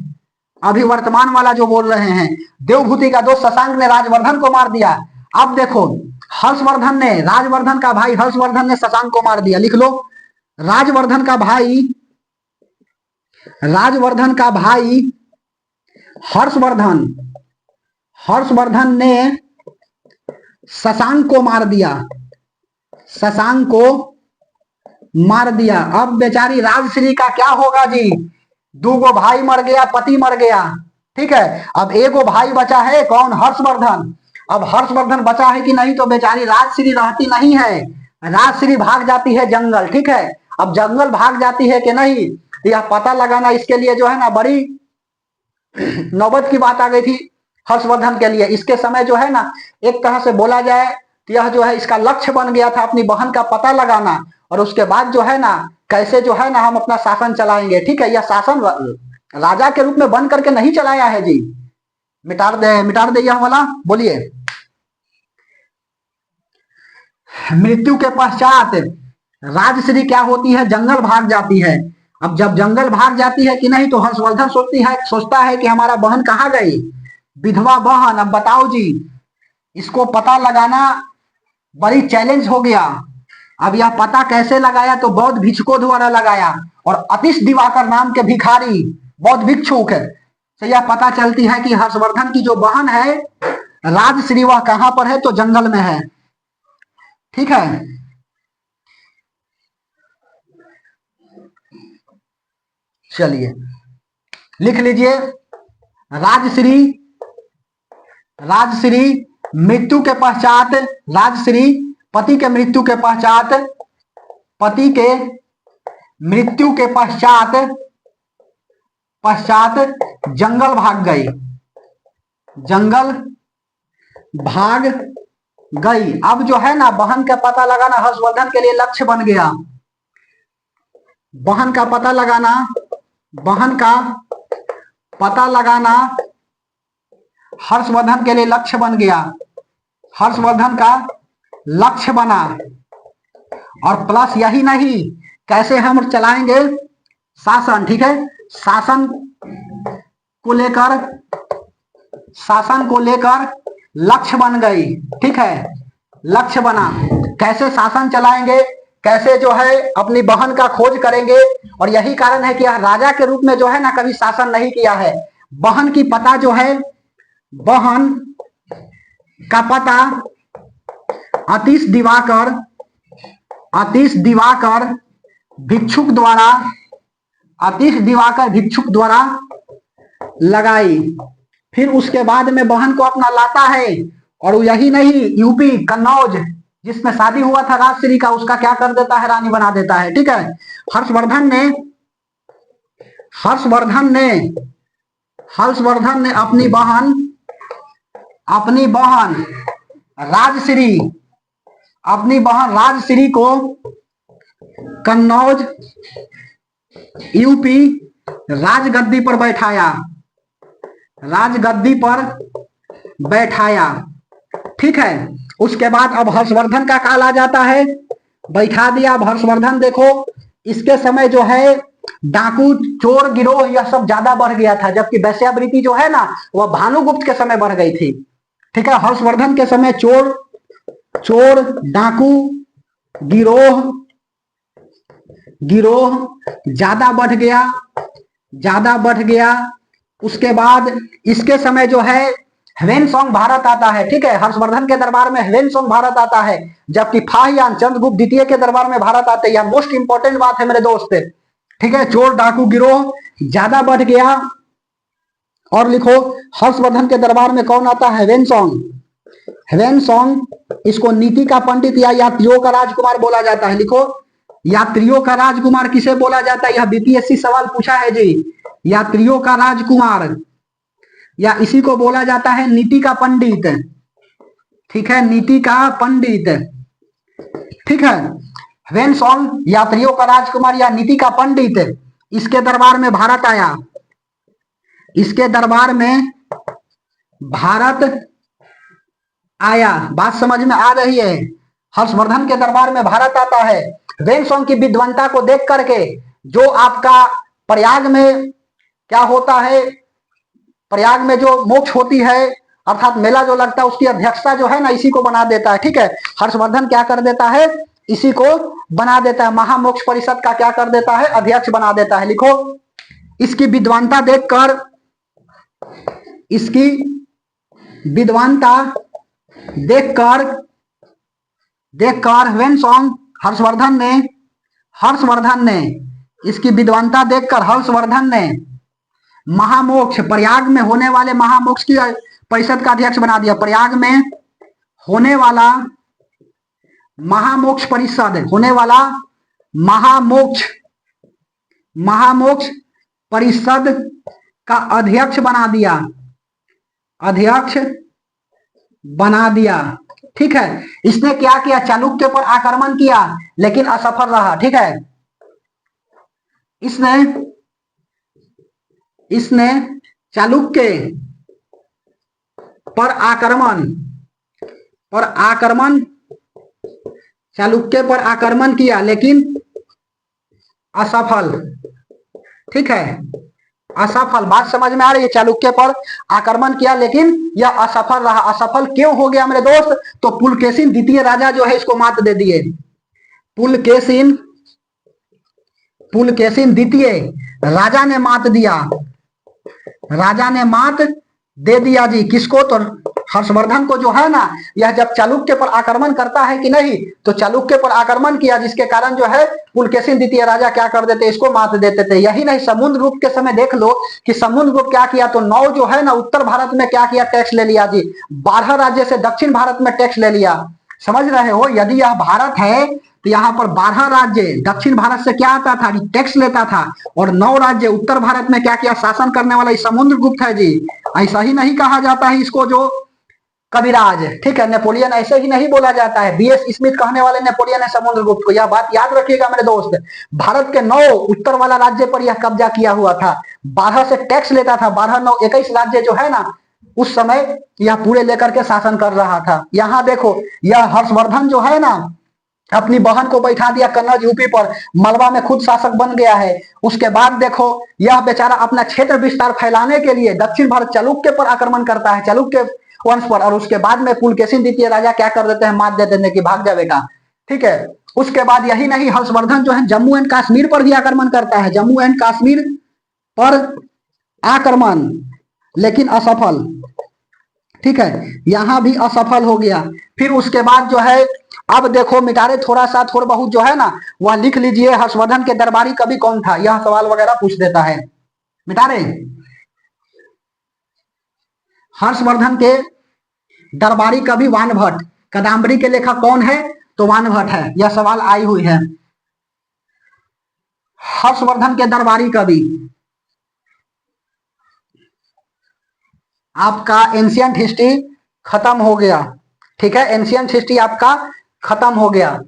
अभी वर्तमान वाला जो बोल रहे हैं, देवभूति का दोस्त शशांक ने राजवर्धन को मार दिया। अब देखो, हर्षवर्धन ने, राजवर्धन का भाई हर्षवर्धन ने शशांक को मार दिया। लिख लो, राजवर्धन का भाई, राजवर्धन का भाई हर्षवर्धन, हर्षवर्धन ने शशांक को मार दिया, शशांक को मार दिया। अब बेचारी राजश्री का क्या होगा जी? दूगो भाई मर गया, पति मर गया, ठीक है। अब एगो भाई बचा है, कौन? हर्षवर्धन। अब हर्षवर्धन बचा है कि नहीं, तो बेचारी राजश्री रहती नहीं है, राजश्री भाग जाती है जंगल, ठीक है। अब जंगल भाग जाती है कि नहीं, तो यह पता लगाना इसके लिए जो है ना बड़ी नौबत की बात आ गई थी हर्षवर्धन के लिए। इसके समय जो है ना, एक तरह से बोला जाए तो यह जो है इसका लक्ष्य बन गया था अपनी बहन का पता लगाना, और उसके बाद जो है ना कैसे जो है ना हम अपना शासन चलाएंगे, ठीक है। यह शासन राजा के रूप में बन करके नहीं चलाया है जी। मिटा दे यह वाला, बोलिए। मृत्यु के पश्चात राजश्री क्या होती है? जंगल भाग जाती है। अब जब जंगल भाग जाती है कि नहीं, तो हर्षवर्धन सोचता है कि हमारा बहन कहाँ गई, विधवा बहन। अब बताओ जी, इसको पता लगाना बड़ी चैलेंज हो गया। अब यह पता कैसे लगाया, तो बौद्ध भिक्षुकों द्वारा लगाया, और अतिश दिवाकर नाम के भिखारी बौद्ध भिक्षुक से यह पता चलती है कि हर्षवर्धन की जो बहन है राजश्री, वह कहां पर है, तो जंगल में है, ठीक है। चलिए लिख लीजिए, राजश्री, राजश्री मृत्यु के पश्चात, राजश्री पति के मृत्यु के पश्चात, पति के मृत्यु के पश्चात जंगल भाग गई, जंगल भाग गई। अब जो है ना बहन का पता लगाना हर्षवर्धन के लिए लक्ष्य बन गया। बहन का पता लगाना, बहन का पता लगाना हर्षवर्धन के लिए लक्ष्य बन गया, हर्षवर्धन का लक्ष्य बना। और प्लस यही नहीं, कैसे हम चलाएंगे शासन, ठीक है। शासन को लेकर लक्ष्य बन गई, ठीक है, लक्ष्य बना। कैसे शासन चलाएंगे, कैसे जो है अपनी बहन का खोज करेंगे। और यही कारण है कि यह राजा के रूप में जो है ना कभी शासन नहीं किया है। बहन की पता जो है, बहन का पता अतिश दिवाकर भिक्षुक द्वारा, अतिश दिवाकर भिक्षुक द्वारा लगाई। फिर उसके बाद में बहन को अपना लाता है, और यही नहीं, यूपी कन्नौज जिसमें शादी हुआ था राजश्री का, उसका क्या कर देता है, रानी बना देता है, ठीक है। हर्षवर्धन ने अपनी बहन राजश्री को कन्नौज यूपी राजगद्दी पर बैठाया, ठीक है। उसके बाद अब हर्षवर्धन का काल आ जाता है, बैठा दिया। अब हर्षवर्धन देखो, इसके समय जो है डाकू चोर गिरोह यह सब ज्यादा बढ़ गया था, जबकि वैश्यावृत्ति जो है ना वह भानुगुप्त के समय बढ़ गई थी, ठीक है। हर्षवर्धन के समय चोर डाकू गिरोह ज्यादा बढ़ गया। उसके बाद इसके समय जो है ह्वेनसोंग भारत आता है, ठीक है। हर्षवर्धन के दरबार में ह्वेनसोंग भारत आता है, जबकि फाहियान चंद्रगुप्त द्वितीय के दरबार में भारत आते हैं। यह मोस्ट इंपॉर्टेंट बात है मेरे दोस्त, ठीक है। चोर डाकू गिरोह ज्यादा बढ़ गया। और लिखो, हर्षवर्धन के दरबार में कौन आता है? ह्वेनसोंग। इसको नीति का पंडित या यात्रियों का राजकुमार बोला जाता है। लिखो, यात्रियों का राजकुमार किसे बोला जाता है? यह बीपीएससी सवाल पूछा है जी। यात्रियों का राजकुमार, या इसी को बोला जाता है नीति का पंडित, ठीक है, नीति का पंडित, ठीक है। ह्वेनसोंग यात्रियों का राजकुमार या नीति का पंडित, इसके दरबार में भारत आया, इसके दरबार में भारत आया। बात समझ में आ रही है? हर्षवर्धन के दरबार में भारत आता है, वेन सॉन्ग की विद्वंता को देख करके जो आपका प्रयाग में क्या होता है, प्रयाग में जो मोक्ष होती है अर्थात मेला जो लगता है उसकी अध्यक्षता जो है ना इसी को बना देता है। ठीक है, हर्षवर्धन क्या कर देता है, इसी को बना देता है, महामोक्ष परिषद का क्या कर देता है, अध्यक्ष बना देता है। लिखो, इसकी विद्वानता देखकर, इसकी विद्वानता देखकर देखकर वेनसॉन्ग हर्षवर्धन ने इसकी विद्वानता देखकर हर्षवर्धन ने महामोक्ष, प्रयाग में होने वाले महामोक्ष की परिषद का अध्यक्ष बना दिया। प्रयाग में होने वाला महामोक्ष परिषद, होने वाला महामोक्ष परिषद का अध्यक्ष बना दिया। ठीक है, इसने क्या किया, चालुक्य पर आक्रमण किया लेकिन असफल रहा। ठीक है, इसने चालुक्य पर आक्रमण किया लेकिन असफल। ठीक है, असफल, बात समझ में आ रही है, चालुक्य पर आक्रमण किया लेकिन यह असफल रहा। असफल क्यों हो गया मेरे दोस्त, तो पुलकेशिन द्वितीय राजा जो है इसको मात दे दिए। पुलकेशिन द्वितीय राजा ने मात दे दिया जी। किसको, तो हर्षवर्धन को जो है ना, यह जब चालुक्य पर आक्रमण करता है कि नहीं, तो चालुक्य पर आक्रमण किया जिसके कारण जो है पुलकेशिन द्वितीय राजा क्या कर देते, इसको मात देते थे। यही नहीं, समुद्रगुप्त के समय देख लो कि समुद्रगुप्त क्या किया, तो 9 जो है ना उत्तर भारत में क्या किया, टैक्स ले लिया जी। 12 राज्य से दक्षिण भारत में टैक्स ले लिया। समझ रहे हो, यदि यह भारत है तो यहाँ पर 12 राज्य दक्षिण भारत से क्या आता था, टैक्स लेता था, और 9 राज्य उत्तर भारत में क्या किया, शासन करने वाला समुद्रगुप्त है जी। ऐसा ही नहीं कहा जाता है इसको जो कविराज। ठीक है, नेपोलियन ऐसे ही नहीं बोला जाता है। BS स्मिथ कहने वाले नेपोलियन है समुद्रगुप्त को। यह बात याद रखिएगा मेरे दोस्त, भारत के 9 उत्तर वाला राज्य पर यह कब्जा किया हुआ था, 12 से टैक्स लेता था। 12 9 21 राज्य जो है ना उस समय यह पूरे लेकर के शासन कर रहा था। यहाँ देखो, यह हर्षवर्धन जो है ना अपनी बहन को बैठा दिया कन्नौज यूपी पर, मलबा में खुद शासक बन गया है। उसके बाद देखो, यह बेचारा अपना क्षेत्र विस्तार फैलाने के लिए दक्षिण भारत चालुक्य पर आक्रमण करता है, चालुक्य वंश पर, और उसके बाद में पुलकेशिन द्वितीय राजा क्या कर देते हैं, मात दे देने की, भाग जाएगा। ठीक है, उसके बाद यही नहीं, हर्षवर्धन जो है जम्मू एंड कश्मीर पर भी आक्रमण करता है, जम्मू एंड कश्मीर पर आक्रमण लेकिन असफल। ठीक है, यहां भी असफल हो गया। फिर उसके बाद जो है, अब देखो मिटारे थोड़ा बहुत जो है ना वह लिख लीजिए, हर्षवर्धन के दरबारी कवि कौन था, यह सवाल वगैरह पूछ देता है। मिटारे, हर्षवर्धन के दरबारी कवि वानभट्ट। कादम्बरी के लेखक कौन है, तो वानभट्ट है। यह सवाल आई हुई है। हर्षवर्धन के दरबारी कवि, आपका एंशियंट हिस्ट्री खत्म हो गया। ठीक है, एंशियंट हिस्ट्री आपका खत्म हो गया।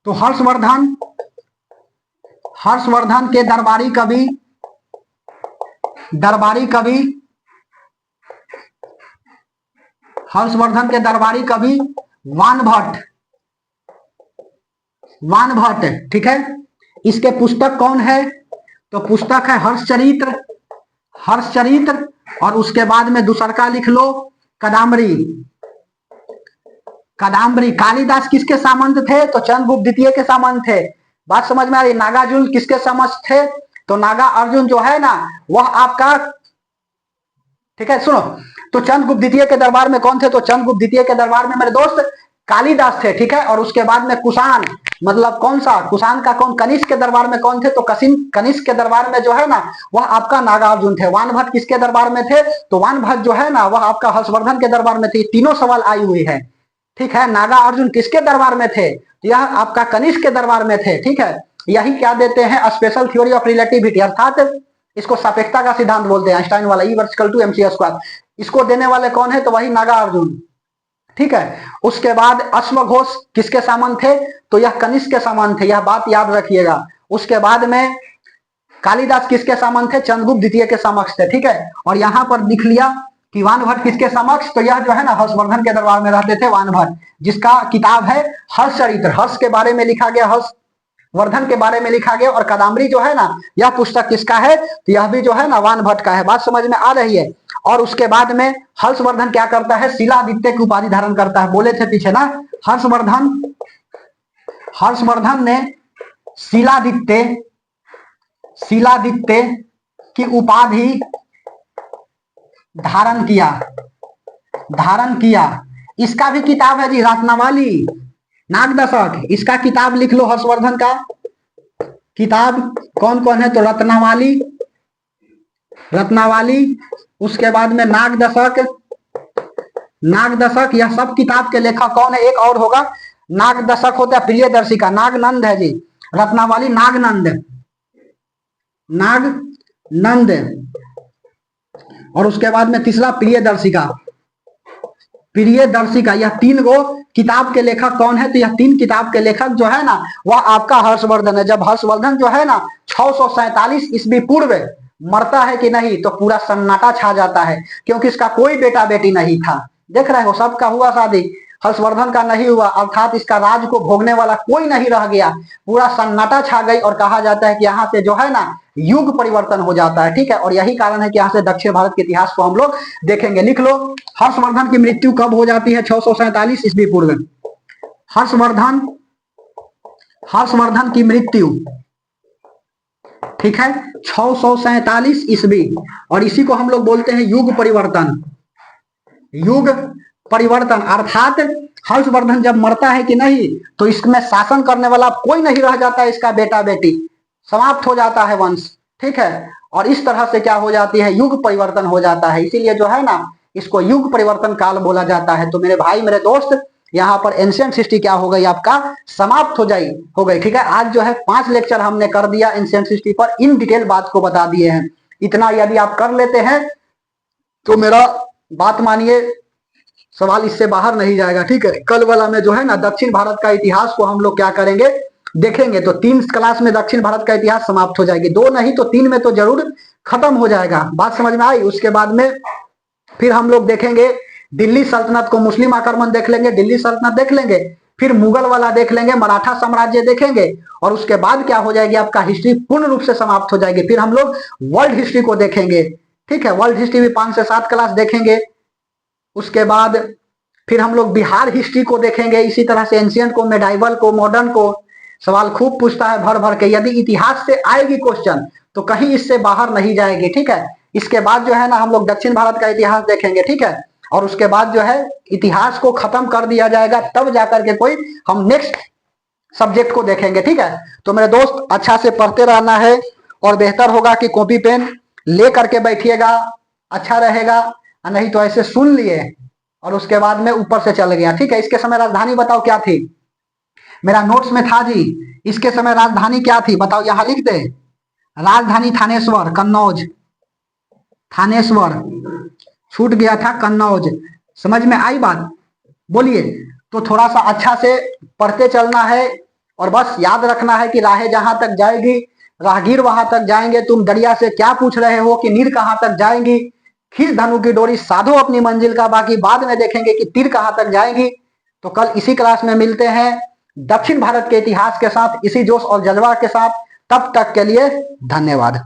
तो हर्षवर्धन के दरबारी कवि वानभट्ट। ठीक है, इसके पुस्तक कौन है, तो पुस्तक है हर्षचरित्र, और उसके बाद में दूसर का लिख लो कादम्बरी। कालिदास किसके सामंत थे, तो चंद्रगुप्त द्वितीय के सामंत थे। बात समझ में आ रही। नागार्जुन किसके समक्ष थे, तो नागा अर्जुन जो है ना वह आपका, ठीक है सुनो, तो चंद्रगुप्त द्वितीय के दरबार में कौन थे, तो चंद्रगुप्त द्वितीय के दरबार में मेरे दोस्त कालिदास थे। ठीक है, और उसके बाद में कुषाण, मतलब कौन सा, कुषाण का कौन, कनिष्क के दरबार में कौन थे, तो कनिष्क के दरबार में जो है ना वह आपका नागार्जुन थे। वानभट्ट किसके दरबार में थे, तो वानभट्ट जो है ना वह आपका हर्षवर्धन के दरबार में थे। तीनों सवाल आई हुई है। ठीक है, नागा अर्जुन किसके दरबार में थे, यह आपका कनिष्क के दरबार में थे। ठीक है, यही क्या देते हैं, स्पेशल थ्योरी ऑफ रिलेटिविटी, अर्थात इसको सापेक्षता का सिद्धांत बोलते हैं, आइंस्टाइन वाला, E=mc²। इसको देने वाले कौन है, तो वही नागा अर्जुन। ठीक है, उसके बाद अश्वघोष किसके सामंत थे, तो यह कनिष्क के सामंत थे, यह बात याद रखिएगा। उसके बाद में कालिदास किसके सामंत थे, चंद्रगुप्त द्वितीय के समक्ष थे। ठीक है, और यहां पर लिख लिया कि वान भट्ट किसके समक्ष, तो यह जो है ना हर्षवर्धन के दरबार में रहते थे वान भट्ट, जिसका किताब है हर्ष चरित्र, हर्ष के बारे में लिखा गया, हर्षवर्धन के बारे में लिखा गया। और कादम्बरी जो है ना यह पुस्तक किसका है, तो यह भी जो है ना वान भट्ट का है। बात समझ में आ रही है। और उसके बाद में हर्षवर्धन क्या करता है, शिलादित्य की उपाधि धारण करता है। बोले थे पीछे ना, हर्षवर्धन ने शिलादित्य की उपाधि धारण किया। इसका भी किताब है जी, रत्नावली नागदशक, इसका किताब लिख लो। हर्षवर्धन का किताब कौन कौन है, तो रत्नावली, उसके बाद में नागदशक, यह सब किताब के लेखक कौन है, एक और होगा, नागदशक होता है प्रियदर्शिका, नागनंद है जी, रत्नावली नागनंद, और उसके बाद में तीसरा प्रियदर्शिका। यह 3 गो किताब के लेखक कौन है, तो यह 3 किताब के लेखक जो है ना वह आपका हर्षवर्धन है। जब हर्षवर्धन जो है ना 647 ईस्वी पूर्व मरता है कि नहीं, तो पूरा सन्नाटा छा जाता है, क्योंकि इसका कोई बेटा बेटी नहीं था। देख रहे हो, सबका हुआ शादी, हर्षवर्धन का नहीं हुआ, अर्थात इसका राज को भोगने वाला कोई नहीं रह गया, पूरा सन्नाटा छा गई। और कहा जाता है कि यहाँ से जो है ना युग परिवर्तन हो जाता है, ठीक है। और यही कारण है कि यहाँ से दक्षिण भारत के इतिहास को हम लोग देखेंगे। लिख लो, हर्षवर्धन की मृत्यु कब हो जाती है, 647 ईस्वी पूर्व। हर्षवर्धन की मृत्यु, ठीक है, 647 ईस्वी। और इसी को हम लोग बोलते हैं युग परिवर्तन। अर्थात हर्षवर्धन जब मरता है कि नहीं, तो इसमें शासन करने वाला कोई नहीं रह जाता है, इसका बेटा बेटी, समाप्त हो जाता है वंश, ठीक है। और इस तरह से क्या हो जाती है, युग परिवर्तन हो जाता है। इसीलिए जो है ना इसको युग परिवर्तन काल बोला जाता है। तो मेरे भाई मेरे दोस्त, यहाँ पर एंशिएंट हिस्ट्री क्या हो गई, आपका समाप्त हो गई, ठीक है। आज जो है 5 लेक्चर हमने कर दिया एंशिएंट हिस्ट्री पर, इन डिटेल बात को बता दिए हैं। इतना यदि आप कर लेते हैं तो मेरा बात मानिए, सवाल इससे बाहर नहीं जाएगा, ठीक है। कल वाला में जो है ना दक्षिण भारत का इतिहास को हम लोग क्या करेंगे, देखेंगे। तो 3 क्लास में दक्षिण भारत का इतिहास समाप्त हो जाएगी, 2 नहीं तो 3 में तो जरूर खत्म हो जाएगा। बात समझ में आई। उसके बाद में फिर हम लोग देखेंगे दिल्ली सल्तनत को, मुस्लिम आक्रमण देख लेंगे, दिल्ली सल्तनत देख लेंगे, फिर मुगल वाला देख लेंगे, मराठा साम्राज्य देखेंगे। और उसके बाद क्या हो जाएगी, आपका हिस्ट्री पूर्ण रूप से समाप्त हो जाएगी। फिर हम लोग वर्ल्ड हिस्ट्री को देखेंगे, ठीक है। वर्ल्ड हिस्ट्री भी 5 से 7 क्लास देखेंगे। उसके बाद फिर हम लोग बिहार हिस्ट्री को देखेंगे। इसी तरह से एंशिएंट को, मेडाइवल को, मॉडर्न को। सवाल खूब पूछता है भर भर के, यदि इतिहास से आएगी क्वेश्चन तो कहीं इससे बाहर नहीं जाएगी, ठीक है। इसके बाद जो है ना हम लोग दक्षिण भारत का इतिहास देखेंगे, ठीक है। और उसके बाद जो है इतिहास को खत्म कर दिया जाएगा, तब जाकर के कोई हम नेक्स्ट सब्जेक्ट को देखेंगे, ठीक है। तो मेरे दोस्त अच्छा से पढ़ते रहना है, और बेहतर होगा कि कॉपी पेन ले करके बैठिएगा, अच्छा रहेगा। नहीं तो ऐसे सुन लिए और उसके बाद में ऊपर से चल गया, ठीक है। इसके समय राजधानी बताओ क्या थी, मेरा नोट्स में था जी। इसके समय राजधानी क्या थी बताओ, यहां लिख दे। राजधानी थानेश्वर, कन्नौज, थानेश्वर, छूट गया था कन्नौज। समझ में आई बात, बोलिए। तो थोड़ा सा अच्छा से पढ़ते चलना है, और बस याद रखना है कि राहें जहां तक जाएगी राहगीर वहां तक जाएंगे। तुम दरिया से क्या पूछ रहे हो कि नीर कहां तक जाएंगी, खींच धनु की डोरी साधो अपनी मंजिल का, बाकी बाद में देखेंगे कि तीर कहां तक जाएगी। तो कल इसी क्लास में मिलते हैं दक्षिण भारत के इतिहास के साथ, इसी जोश और जज्बा के साथ। तब तक के लिए धन्यवाद।